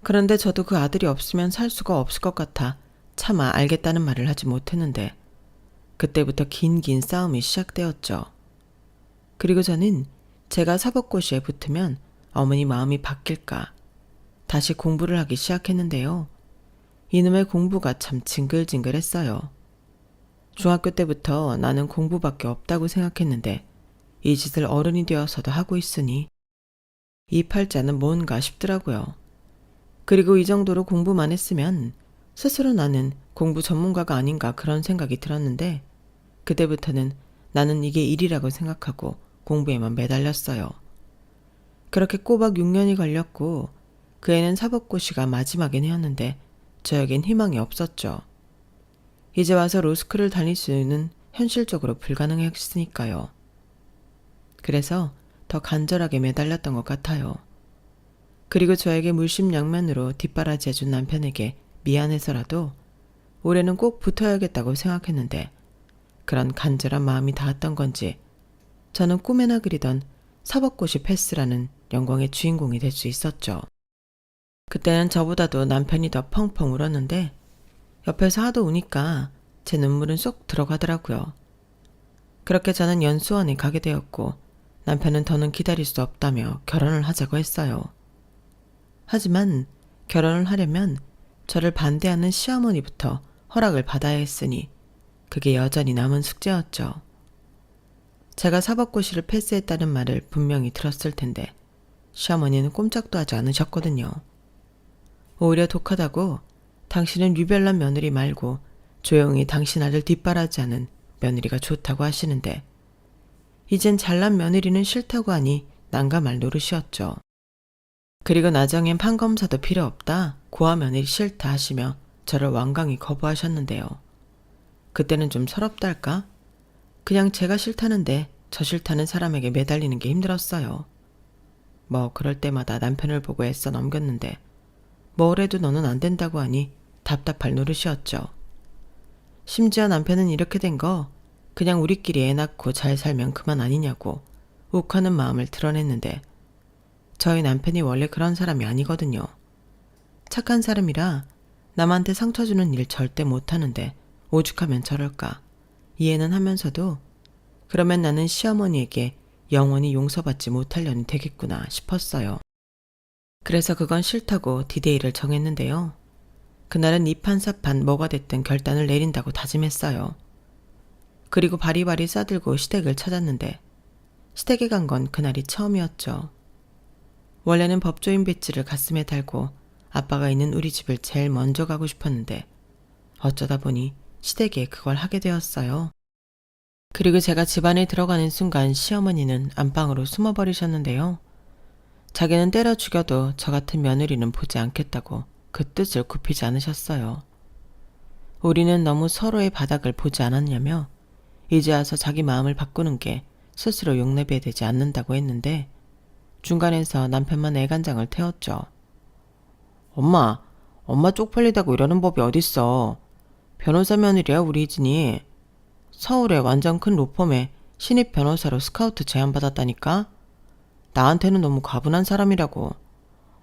그런데 저도 그 아들이 없으면 살 수가 없을 것 같아 차마 알겠다는 말을 하지 못했는데 그때부터 긴 싸움이 시작되었죠. 그리고 저는 제가 사법고시에 붙으면 어머니 마음이 바뀔까 다시 공부를 하기 시작했는데요. 이놈의 공부가 참 징글징글했어요. 중학교 때부터 나는 공부밖에 없다고 생각했는데 이 짓을 어른이 되어서도 하고 있으니 이 팔자는 뭔가 싶더라고요. 그리고 이 정도로 공부만 했으면 스스로 나는 공부 전문가가 아닌가 그런 생각이 들었는데 그때부터는 나는 이게 일이라고 생각하고 공부에만 매달렸어요. 그렇게 꼬박 6년이 걸렸고 그 애는 사법고시가 마지막인 해였는데 저에겐 희망이 없었죠. 이제 와서 로스쿨을 다닐 수는 현실적으로 불가능했으니까요. 그래서 더 간절하게 매달렸던 것 같아요. 그리고 저에게 물심양면으로 뒷바라지해준 남편에게 미안해서라도 올해는 꼭 붙어야겠다고 생각했는데 그런 간절한 마음이 닿았던 건지 저는 꿈에나 그리던 사법고시 패스라는 영광의 주인공이 될 수 있었죠. 그때는 저보다도 남편이 더 펑펑 울었는데 옆에서 하도 우니까 제 눈물은 쏙 들어가더라고요. 그렇게 저는 연수원에 가게 되었고 남편은 더는 기다릴 수 없다며 결혼을 하자고 했어요. 하지만 결혼을 하려면 저를 반대하는 시어머니부터 허락을 받아야 했으니 그게 여전히 남은 숙제였죠. 제가 사법고시를 패스했다는 말을 분명히 들었을 텐데 시어머니는 꼼짝도 하지 않으셨거든요. 오히려 독하다고 당신은 유별난 며느리 말고 조용히 당신 아들 뒷바라지하는 며느리가 좋다고 하시는데 이젠 잘난 며느리는 싫다고 하니 난감할 노릇이었죠. 그리고 나중엔 판검사도 필요 없다 고아 며느리 싫다 하시며 저를 완강히 거부하셨는데요. 그때는 좀 서럽달까? 그냥 제가 싫다는데 저 싫다는 사람에게 매달리는 게 힘들었어요. 뭐 그럴 때마다 남편을 보고 애써 넘겼는데 뭐래도 너는 안 된다고 하니 답답할 노릇이었죠. 심지어 남편은 이렇게 된 거 그냥 우리끼리 애 낳고 잘 살면 그만 아니냐고 욱하는 마음을 드러냈는데 저희 남편이 원래 그런 사람이 아니거든요. 착한 사람이라 남한테 상처 주는 일 절대 못하는데 오죽하면 저럴까 이해는 하면서도 그러면 나는 시어머니에게 영원히 용서받지 못하려니 되겠구나 싶었어요. 그래서 그건 싫다고 디데이를 정했는데요. 그날은 이판사판 뭐가 됐든 결단을 내린다고 다짐했어요. 그리고 바리바리 싸들고 시댁을 찾았는데 시댁에 간 건 그날이 처음이었죠. 원래는 법조인 배지를 가슴에 달고 아빠가 있는 우리 집을 제일 먼저 가고 싶었는데 어쩌다 보니 시댁에 그걸 하게 되었어요. 그리고 제가 집안에 들어가는 순간 시어머니는 안방으로 숨어버리셨는데요. 자기는 때려 죽여도 저 같은 며느리는 보지 않겠다고 그 뜻을 굽히지 않으셨어요. 우리는 너무 서로의 바닥을 보지 않았냐며 이제 와서 자기 마음을 바꾸는 게 스스로 용납해야 되지 않는다고 했는데 중간에서 남편만 애간장을 태웠죠. 엄마 쪽팔리다고 이러는 법이 어딨어. 변호사 며느리야 우리 이진이. 서울에 완전 큰 로펌에 신입 변호사로 스카우트 제안받았다니까? 나한테는 너무 과분한 사람이라고.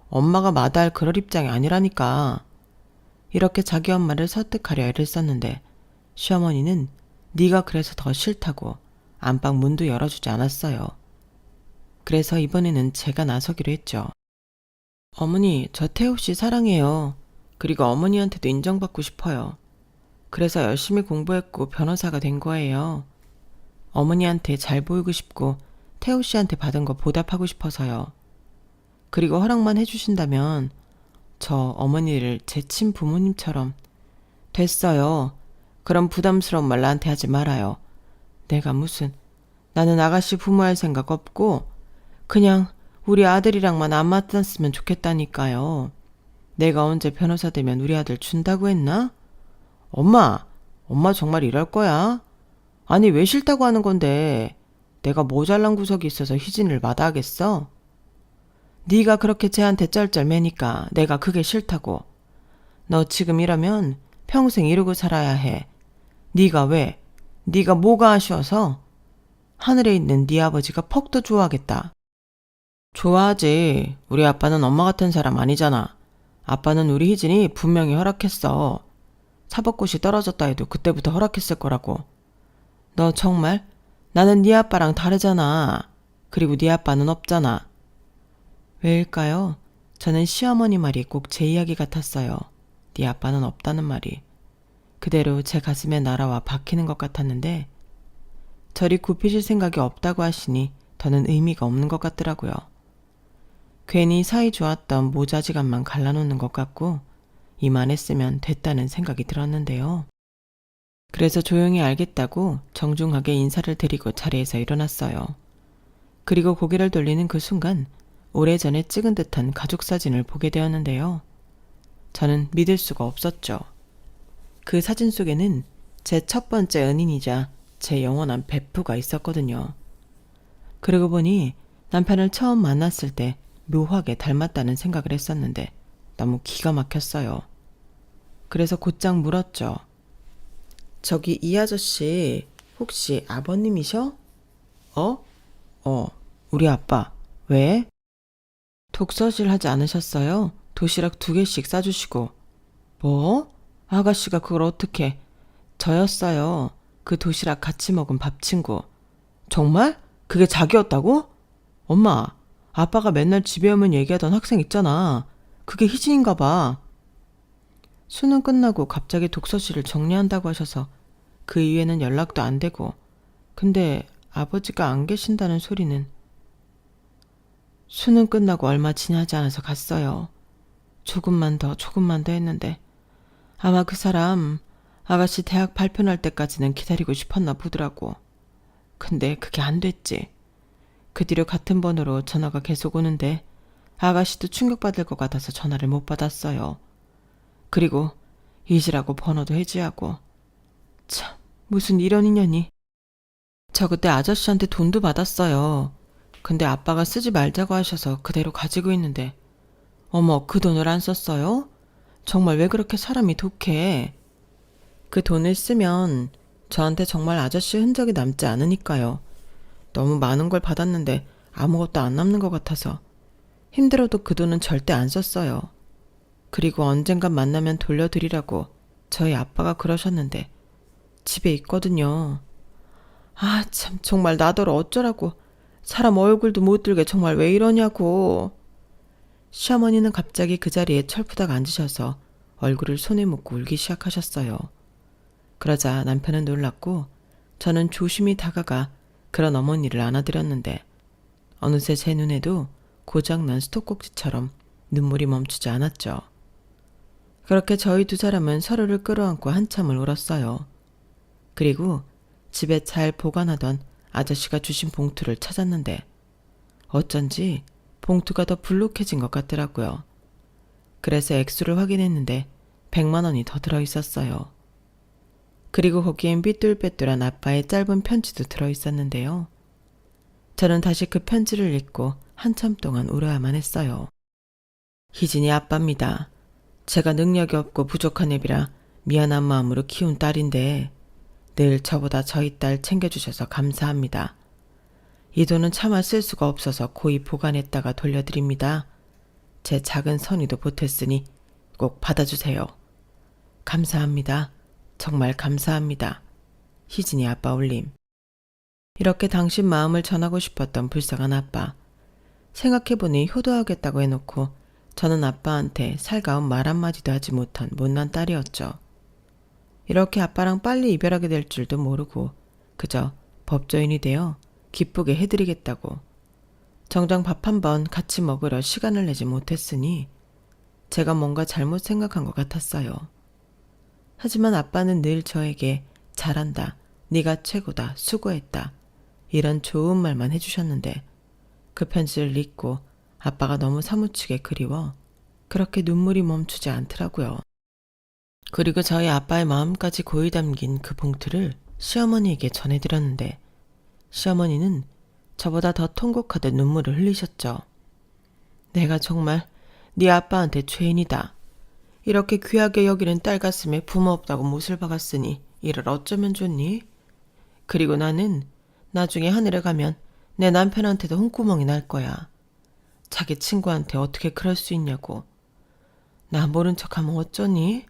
엄마가 마다할 그럴 입장이 아니라니까. 이렇게 자기 엄마를 설득하려 애를 썼는데 시어머니는 네가 그래서 더 싫다고 안방 문도 열어주지 않았어요. 그래서 이번에는 제가 나서기로 했죠. 어머니, 저 태호 씨 사랑해요. 그리고 어머니한테도 인정받고 싶어요. 그래서 열심히 공부했고 변호사가 된 거예요. 어머니한테 잘 보이고 싶고 태호 씨한테 받은 거 보답하고 싶어서요. 그리고 허락만 해주신다면 저 어머니를 제 친부모님처럼. 됐어요. 그런 부담스러운 말 나한테 하지 말아요. 내가 무슨, 나는 아가씨 부모할 생각 없고 그냥 우리 아들이랑만 안 맞았으면 좋겠다니까요. 내가 언제 변호사 되면 우리 아들 준다고 했나? 엄마 정말 이럴 거야? 아니 왜 싫다고 하는 건데 내가 모자란 구석이 있어서 희진을 마다하겠어? 네가 그렇게 쟤한테 쩔쩔매니까 내가 그게 싫다고. 너 지금 이러면 평생 이러고 살아야 해. 네가 왜? 네가 뭐가 아쉬워서? 하늘에 있는 네 아버지가 퍽도 좋아하겠다. 좋아하지. 우리 아빠는 엄마 같은 사람 아니잖아. 아빠는 우리 희진이 분명히 허락했어. 사법고시 떨어졌다 해도 그때부터 허락했을 거라고. 너 정말? 나는 네 아빠랑 다르잖아. 그리고 네 아빠는 없잖아. 왜일까요? 저는 시어머니 말이 꼭 제 이야기 같았어요. 네 아빠는 없다는 말이. 그대로 제 가슴에 날아와 박히는 것 같았는데 저리 굽히실 생각이 없다고 하시니 더는 의미가 없는 것 같더라고요. 괜히 사이 좋았던 모자지간만 갈라놓는 것 같고 이만 했으면 됐다는 생각이 들었는데요. 그래서 조용히 알겠다고 정중하게 인사를 드리고 자리에서 일어났어요. 그리고 고개를 돌리는 그 순간 오래전에 찍은 듯한 가족 사진을 보게 되었는데요. 저는 믿을 수가 없었죠. 그 사진 속에는 제 첫 번째 연인이자 제 영원한 베프가 있었거든요. 그러고 보니 남편을 처음 만났을 때 묘하게 닮았다는 생각을 했었는데 너무 기가 막혔어요. 그래서 곧장 물었죠. 저기 이 아저씨 혹시 아버님이셔? 우리 아빠. 왜? 독서실 하지 않으셨어요? 도시락 2개씩 싸주시고. 뭐? 아가씨가 그걸 어떻게? 저였어요. 그 도시락 같이 먹은 밥 친구. 정말? 그게 자기였다고? 엄마, 아빠가 맨날 집에 오면 얘기하던 학생 있잖아. 그게 희진인가 봐. 수능 끝나고 갑자기 독서실을 정리한다고 하셔서 그 이후에는 연락도 안 되고. 근데 아버지가 안 계신다는 소리는. 수능 끝나고 얼마 지나지 않아서 갔어요. 조금만 더 했는데 아마 그 사람 아가씨 대학 발표 날 때까지는 기다리고 싶었나 보더라고. 근데 그게 안 됐지. 그 뒤로 같은 번호로 전화가 계속 오는데 아가씨도 충격받을 것 같아서 전화를 못 받았어요. 그리고 잊으라고 번호도 해지하고. 참, 무슨 이런 인연이. 저 그때 아저씨한테 돈도 받았어요. 근데 아빠가 쓰지 말자고 하셔서 그대로 가지고 있는데. 어머, 그 돈을 안 썼어요? 정말 왜 그렇게 사람이 독해? 그 돈을 쓰면 저한테 정말 아저씨 흔적이 남지 않으니까요. 너무 많은 걸 받았는데 아무것도 안 남는 것 같아서 힘들어도 그 돈은 절대 안 썼어요. 그리고 언젠간 만나면 돌려드리라고 저희 아빠가 그러셨는데 집에 있거든요. 아, 참 정말 나더러 어쩌라고. 사람 얼굴도 못 들게 정말 왜 이러냐고. 시어머니는 갑자기 그 자리에 철푸닥 앉으셔서 얼굴을 손에 묻고 울기 시작하셨어요. 그러자 남편은 놀랐고 저는 조심히 다가가 그런 어머니를 안아드렸는데 어느새 제 눈에도 고장난 수도꼭지처럼 눈물이 멈추지 않았죠. 그렇게 저희 두 사람은 서로를 끌어안고 한참을 울었어요. 그리고 집에 잘 보관하던 아저씨가 주신 봉투를 찾았는데 어쩐지 봉투가 더 불룩해진 것 같더라고요. 그래서 액수를 확인했는데 100만 원이 더 들어있었어요. 그리고 거기엔 삐뚤빼뚤한 아빠의 짧은 편지도 들어있었는데요. 저는 다시 그 편지를 읽고 한참 동안 울어야만 했어요. 희진이 아빠입니다. 제가 능력이 없고 부족한 애비라 미안한 마음으로 키운 딸인데 늘 저보다 저희 딸 챙겨주셔서 감사합니다. 이 돈은 차마 쓸 수가 없어서 고이 보관했다가 돌려드립니다. 제 작은 선의도 보탰으니 꼭 받아주세요. 감사합니다. 정말 감사합니다. 희진이 아빠 올림. 이렇게 당신 마음을 전하고 싶었던 불쌍한 아빠. 생각해보니 효도하겠다고 해놓고 저는 아빠한테 살가운 말 한마디도 하지 못한 못난 딸이었죠. 이렇게 아빠랑 빨리 이별하게 될 줄도 모르고 그저 법조인이 되어 기쁘게 해드리겠다고 정작 밥 한 번 같이 먹으려 시간을 내지 못했으니 제가 뭔가 잘못 생각한 것 같았어요. 하지만 아빠는 늘 저에게 잘한다, 네가 최고다, 수고했다 이런 좋은 말만 해주셨는데 그 편지를 읽고 아빠가 너무 사무치게 그리워 그렇게 눈물이 멈추지 않더라고요. 그리고 저희 아빠의 마음까지 고이 담긴 그 봉투를 시어머니에게 전해드렸는데 시어머니는 저보다 더 통곡하듯 눈물을 흘리셨죠. 내가 정말 네 아빠한테 죄인이다. 이렇게 귀하게 여기는 딸 가슴에 부모 없다고 못을 박았으니 이를 어쩌면 좋니? 그리고 나는 나중에 하늘에 가면 내 남편한테도 홍구멍이 날 거야. 자기 친구한테 어떻게 그럴 수 있냐고. 나 모른 척하면 어쩌니?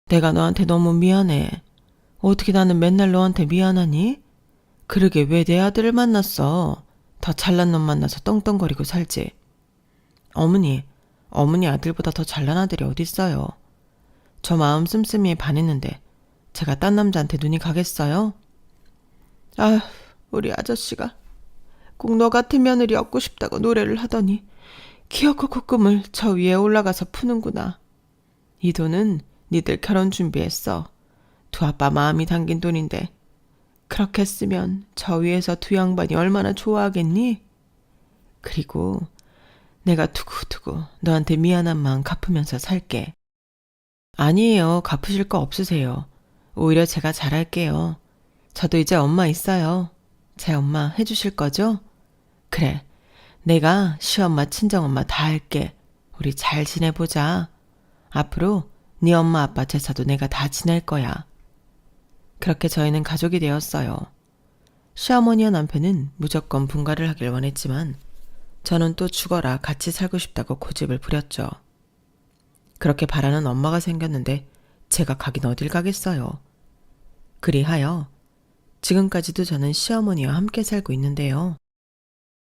내가 너한테 너무 미안해. 어떻게 나는 맨날 너한테 미안하니? 그러게 왜 내 아들을 만났어? 더 잘난 놈 만나서 떵떵거리고 살지. 어머니 아들보다 더 잘난 아들이 어딨어요. 저 마음 씀씀이에 반했는데 제가 딴 남자한테 눈이 가겠어요? 아휴, 우리 아저씨가 꼭 너 같은 며느리 얻고 싶다고 노래를 하더니 기어코 그 꿈을 저 위에 올라가서 푸는구나. 이 돈은 니들 결혼 준비했어. 두 아빠 마음이 담긴 돈인데 그렇게 쓰면 저 위에서 두 양반이 얼마나 좋아하겠니? 그리고 내가 두고두고 너한테 미안한 마음 갚으면서 살게. 아니에요. 갚으실 거 없으세요. 오히려 제가 잘할게요. 저도 이제 엄마 있어요. 제 엄마 해주실 거죠? 그래. 내가 시엄마 친정엄마 다 할게. 우리 잘 지내보자. 앞으로 네 엄마 아빠 제사도 내가 다 지낼 거야. 그렇게 저희는 가족이 되었어요. 시어머니와 남편은 무조건 분가를 하길 원했지만 저는 또 죽어라 같이 살고 싶다고 고집을 부렸죠. 그렇게 바라는 엄마가 생겼는데 제가 가긴 어딜 가겠어요. 그리하여 지금까지도 저는 시어머니와 함께 살고 있는데요.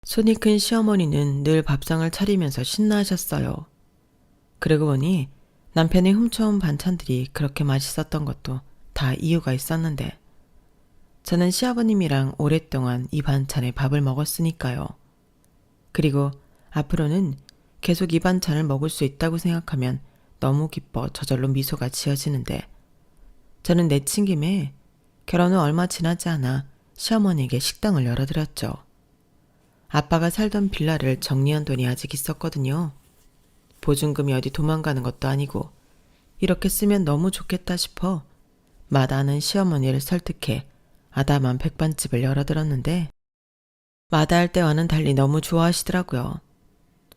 손이 큰 시어머니는 늘 밥상을 차리면서 신나하셨어요. 그러고 보니 남편이 훔쳐온 반찬들이 그렇게 맛있었던 것도 다 이유가 있었는데 저는 시아버님이랑 오랫동안 이 반찬에 밥을 먹었으니까요. 그리고 앞으로는 계속 이 반찬을 먹을 수 있다고 생각하면 너무 기뻐 저절로 미소가 지어지는데 저는 내친 김에 결혼 후 얼마 지나지 않아 시어머니에게 식당을 열어드렸죠. 아빠가 살던 빌라를 정리한 돈이 아직 있었거든요. 보증금이 어디 도망가는 것도 아니고 이렇게 쓰면 너무 좋겠다 싶어 마다하는 시어머니를 설득해 아담한 백반집을 열어들었는데 마다할 때와는 달리 너무 좋아하시더라고요.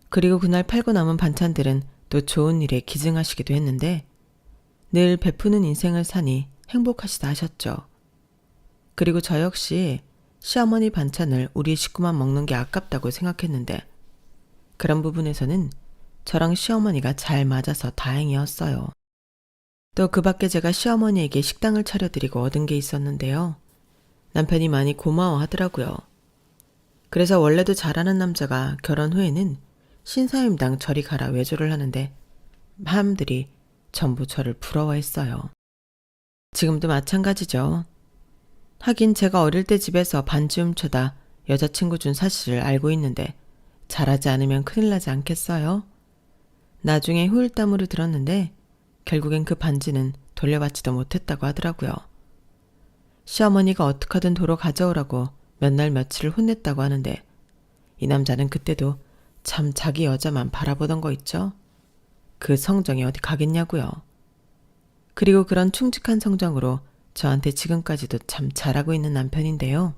그리고 그날 팔고 남은 반찬들은 또 좋은 일에 기증하시기도 했는데 늘 베푸는 인생을 사니 행복하시다 하셨죠. 그리고 저 역시 시어머니 반찬을 우리 식구만 먹는 게 아깝다고 생각했는데 그런 부분에서는 저랑 시어머니가 잘 맞아서 다행이었어요. 또 그 밖에 제가 시어머니에게 식당을 차려드리고 얻은 게 있었는데요. 남편이 많이 고마워하더라고요. 그래서 원래도 잘하는 남자가 결혼 후에는 신사임당 저리 가라 외조를 하는데 사람들이 전부 저를 부러워했어요. 지금도 마찬가지죠. 하긴 제가 어릴 때 집에서 반지 훔쳐다 여자친구 준 사실을 알고 있는데 잘하지 않으면 큰일 나지 않겠어요? 나중에 후일담으로 들었는데 결국엔 그 반지는 돌려받지도 못했다고 하더라고요. 시어머니가 어떡하든 도로 가져오라고 몇 날 며칠을 혼냈다고 하는데 이 남자는 그때도 참 자기 여자만 바라보던 거 있죠? 그 성정이 어디 가겠냐고요. 그리고 그런 충직한 성정으로 저한테 지금까지도 참 잘하고 있는 남편인데요.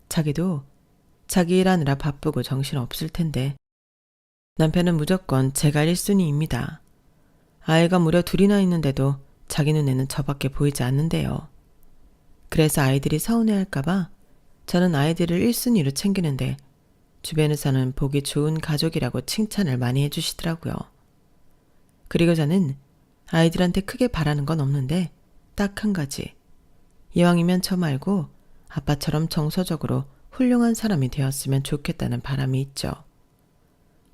자기도 자기 일하느라 바쁘고 정신없을 텐데 남편은 무조건 제가 1순위입니다. 아이가 무려 둘이나 있는데도 자기 눈에는 저밖에 보이지 않는데요. 그래서 아이들이 서운해할까봐 저는 아이들을 1순위로 챙기는데 주변에서는 보기 좋은 가족이라고 칭찬을 많이 해주시더라고요. 그리고 저는 아이들한테 크게 바라는 건 없는데 딱 한 가지. 이왕이면 저 말고 아빠처럼 정서적으로 훌륭한 사람이 되었으면 좋겠다는 바람이 있죠.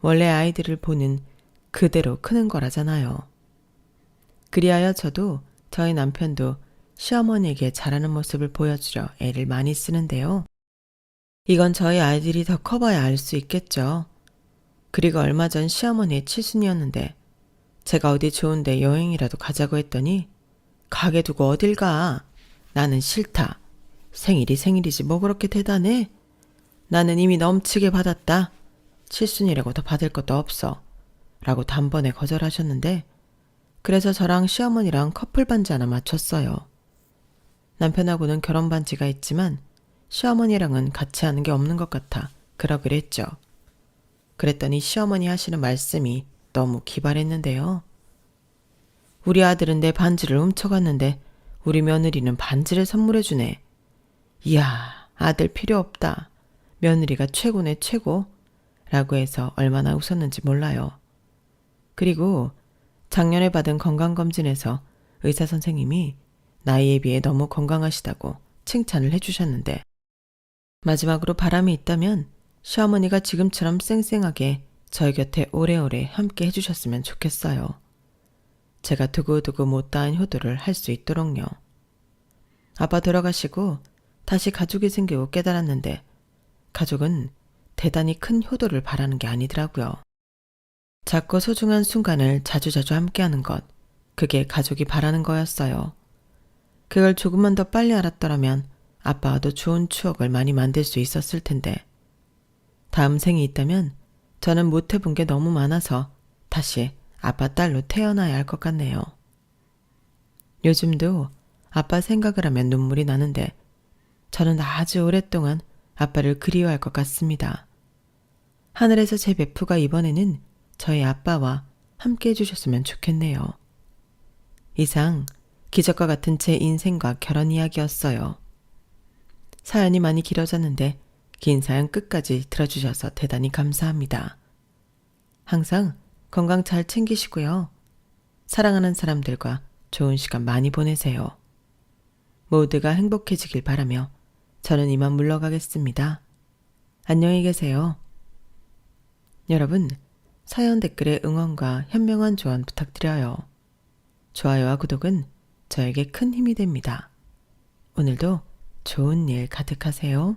원래 아이들을 보는 그대로 크는 거라잖아요. 그리하여 저도 저희 남편도 시어머니에게 잘하는 모습을 보여주려 애를 많이 쓰는데요. 이건 저희 아이들이 더 커봐야 알 수 있겠죠. 그리고 얼마 전 시어머니의 칠순이었는데 제가 어디 좋은데 여행이라도 가자고 했더니 가게 두고 어딜 가? 나는 싫다. 생일이 생일이지 뭐 그렇게 대단해? 나는 이미 넘치게 받았다. 칠순이라고 더 받을 것도 없어. 라고 단번에 거절하셨는데 그래서 저랑 시어머니랑 커플 반지 하나 맞췄어요. 남편하고는 결혼 반지가 있지만 시어머니랑은 같이 하는 게 없는 것 같아 그러기로 했죠. 그랬더니 시어머니 하시는 말씀이 너무 기발했는데요. 우리 아들은 내 반지를 훔쳐갔는데 우리 며느리는 반지를 선물해주네. 이야, 아들 필요 없다. 며느리가 최고네 최고. 라고 해서 얼마나 웃었는지 몰라요. 그리고 작년에 받은 건강검진에서 의사 선생님이 나이에 비해 너무 건강하시다고 칭찬을 해주셨는데 마지막으로 바람이 있다면 시어머니가 지금처럼 쌩쌩하게 저희 곁에 오래오래 함께 해주셨으면 좋겠어요. 제가 두고두고 못다한 효도를 할 수 있도록요. 아빠 돌아가시고 다시 가족이 생기고 깨달았는데 가족은 대단히 큰 효도를 바라는 게 아니더라고요. 작고 소중한 순간을 자주자주 함께하는 것, 그게 가족이 바라는 거였어요. 그걸 조금만 더 빨리 알았더라면 아빠와도 좋은 추억을 많이 만들 수 있었을 텐데 다음 생이 있다면 저는 못 해본 게 너무 많아서 다시 아빠 딸로 태어나야 할 것 같네요. 요즘도 아빠 생각을 하면 눈물이 나는데 저는 아주 오랫동안 아빠를 그리워할 것 같습니다. 하늘에서 제 베프가 이번에는 저희 아빠와 함께 해주셨으면 좋겠네요. 이상 기적과 같은 제 인생과 결혼 이야기였어요. 사연이 많이 길어졌는데 긴 사연 끝까지 들어주셔서 대단히 감사합니다. 항상 건강 잘 챙기시고요. 사랑하는 사람들과 좋은 시간 많이 보내세요. 모두가 행복해지길 바라며 저는 이만 물러가겠습니다. 안녕히 계세요. 여러분, 사연 댓글에 응원과 현명한 조언 부탁드려요. 좋아요와 구독은 저에게 큰 힘이 됩니다. 오늘도 좋은 일 가득하세요.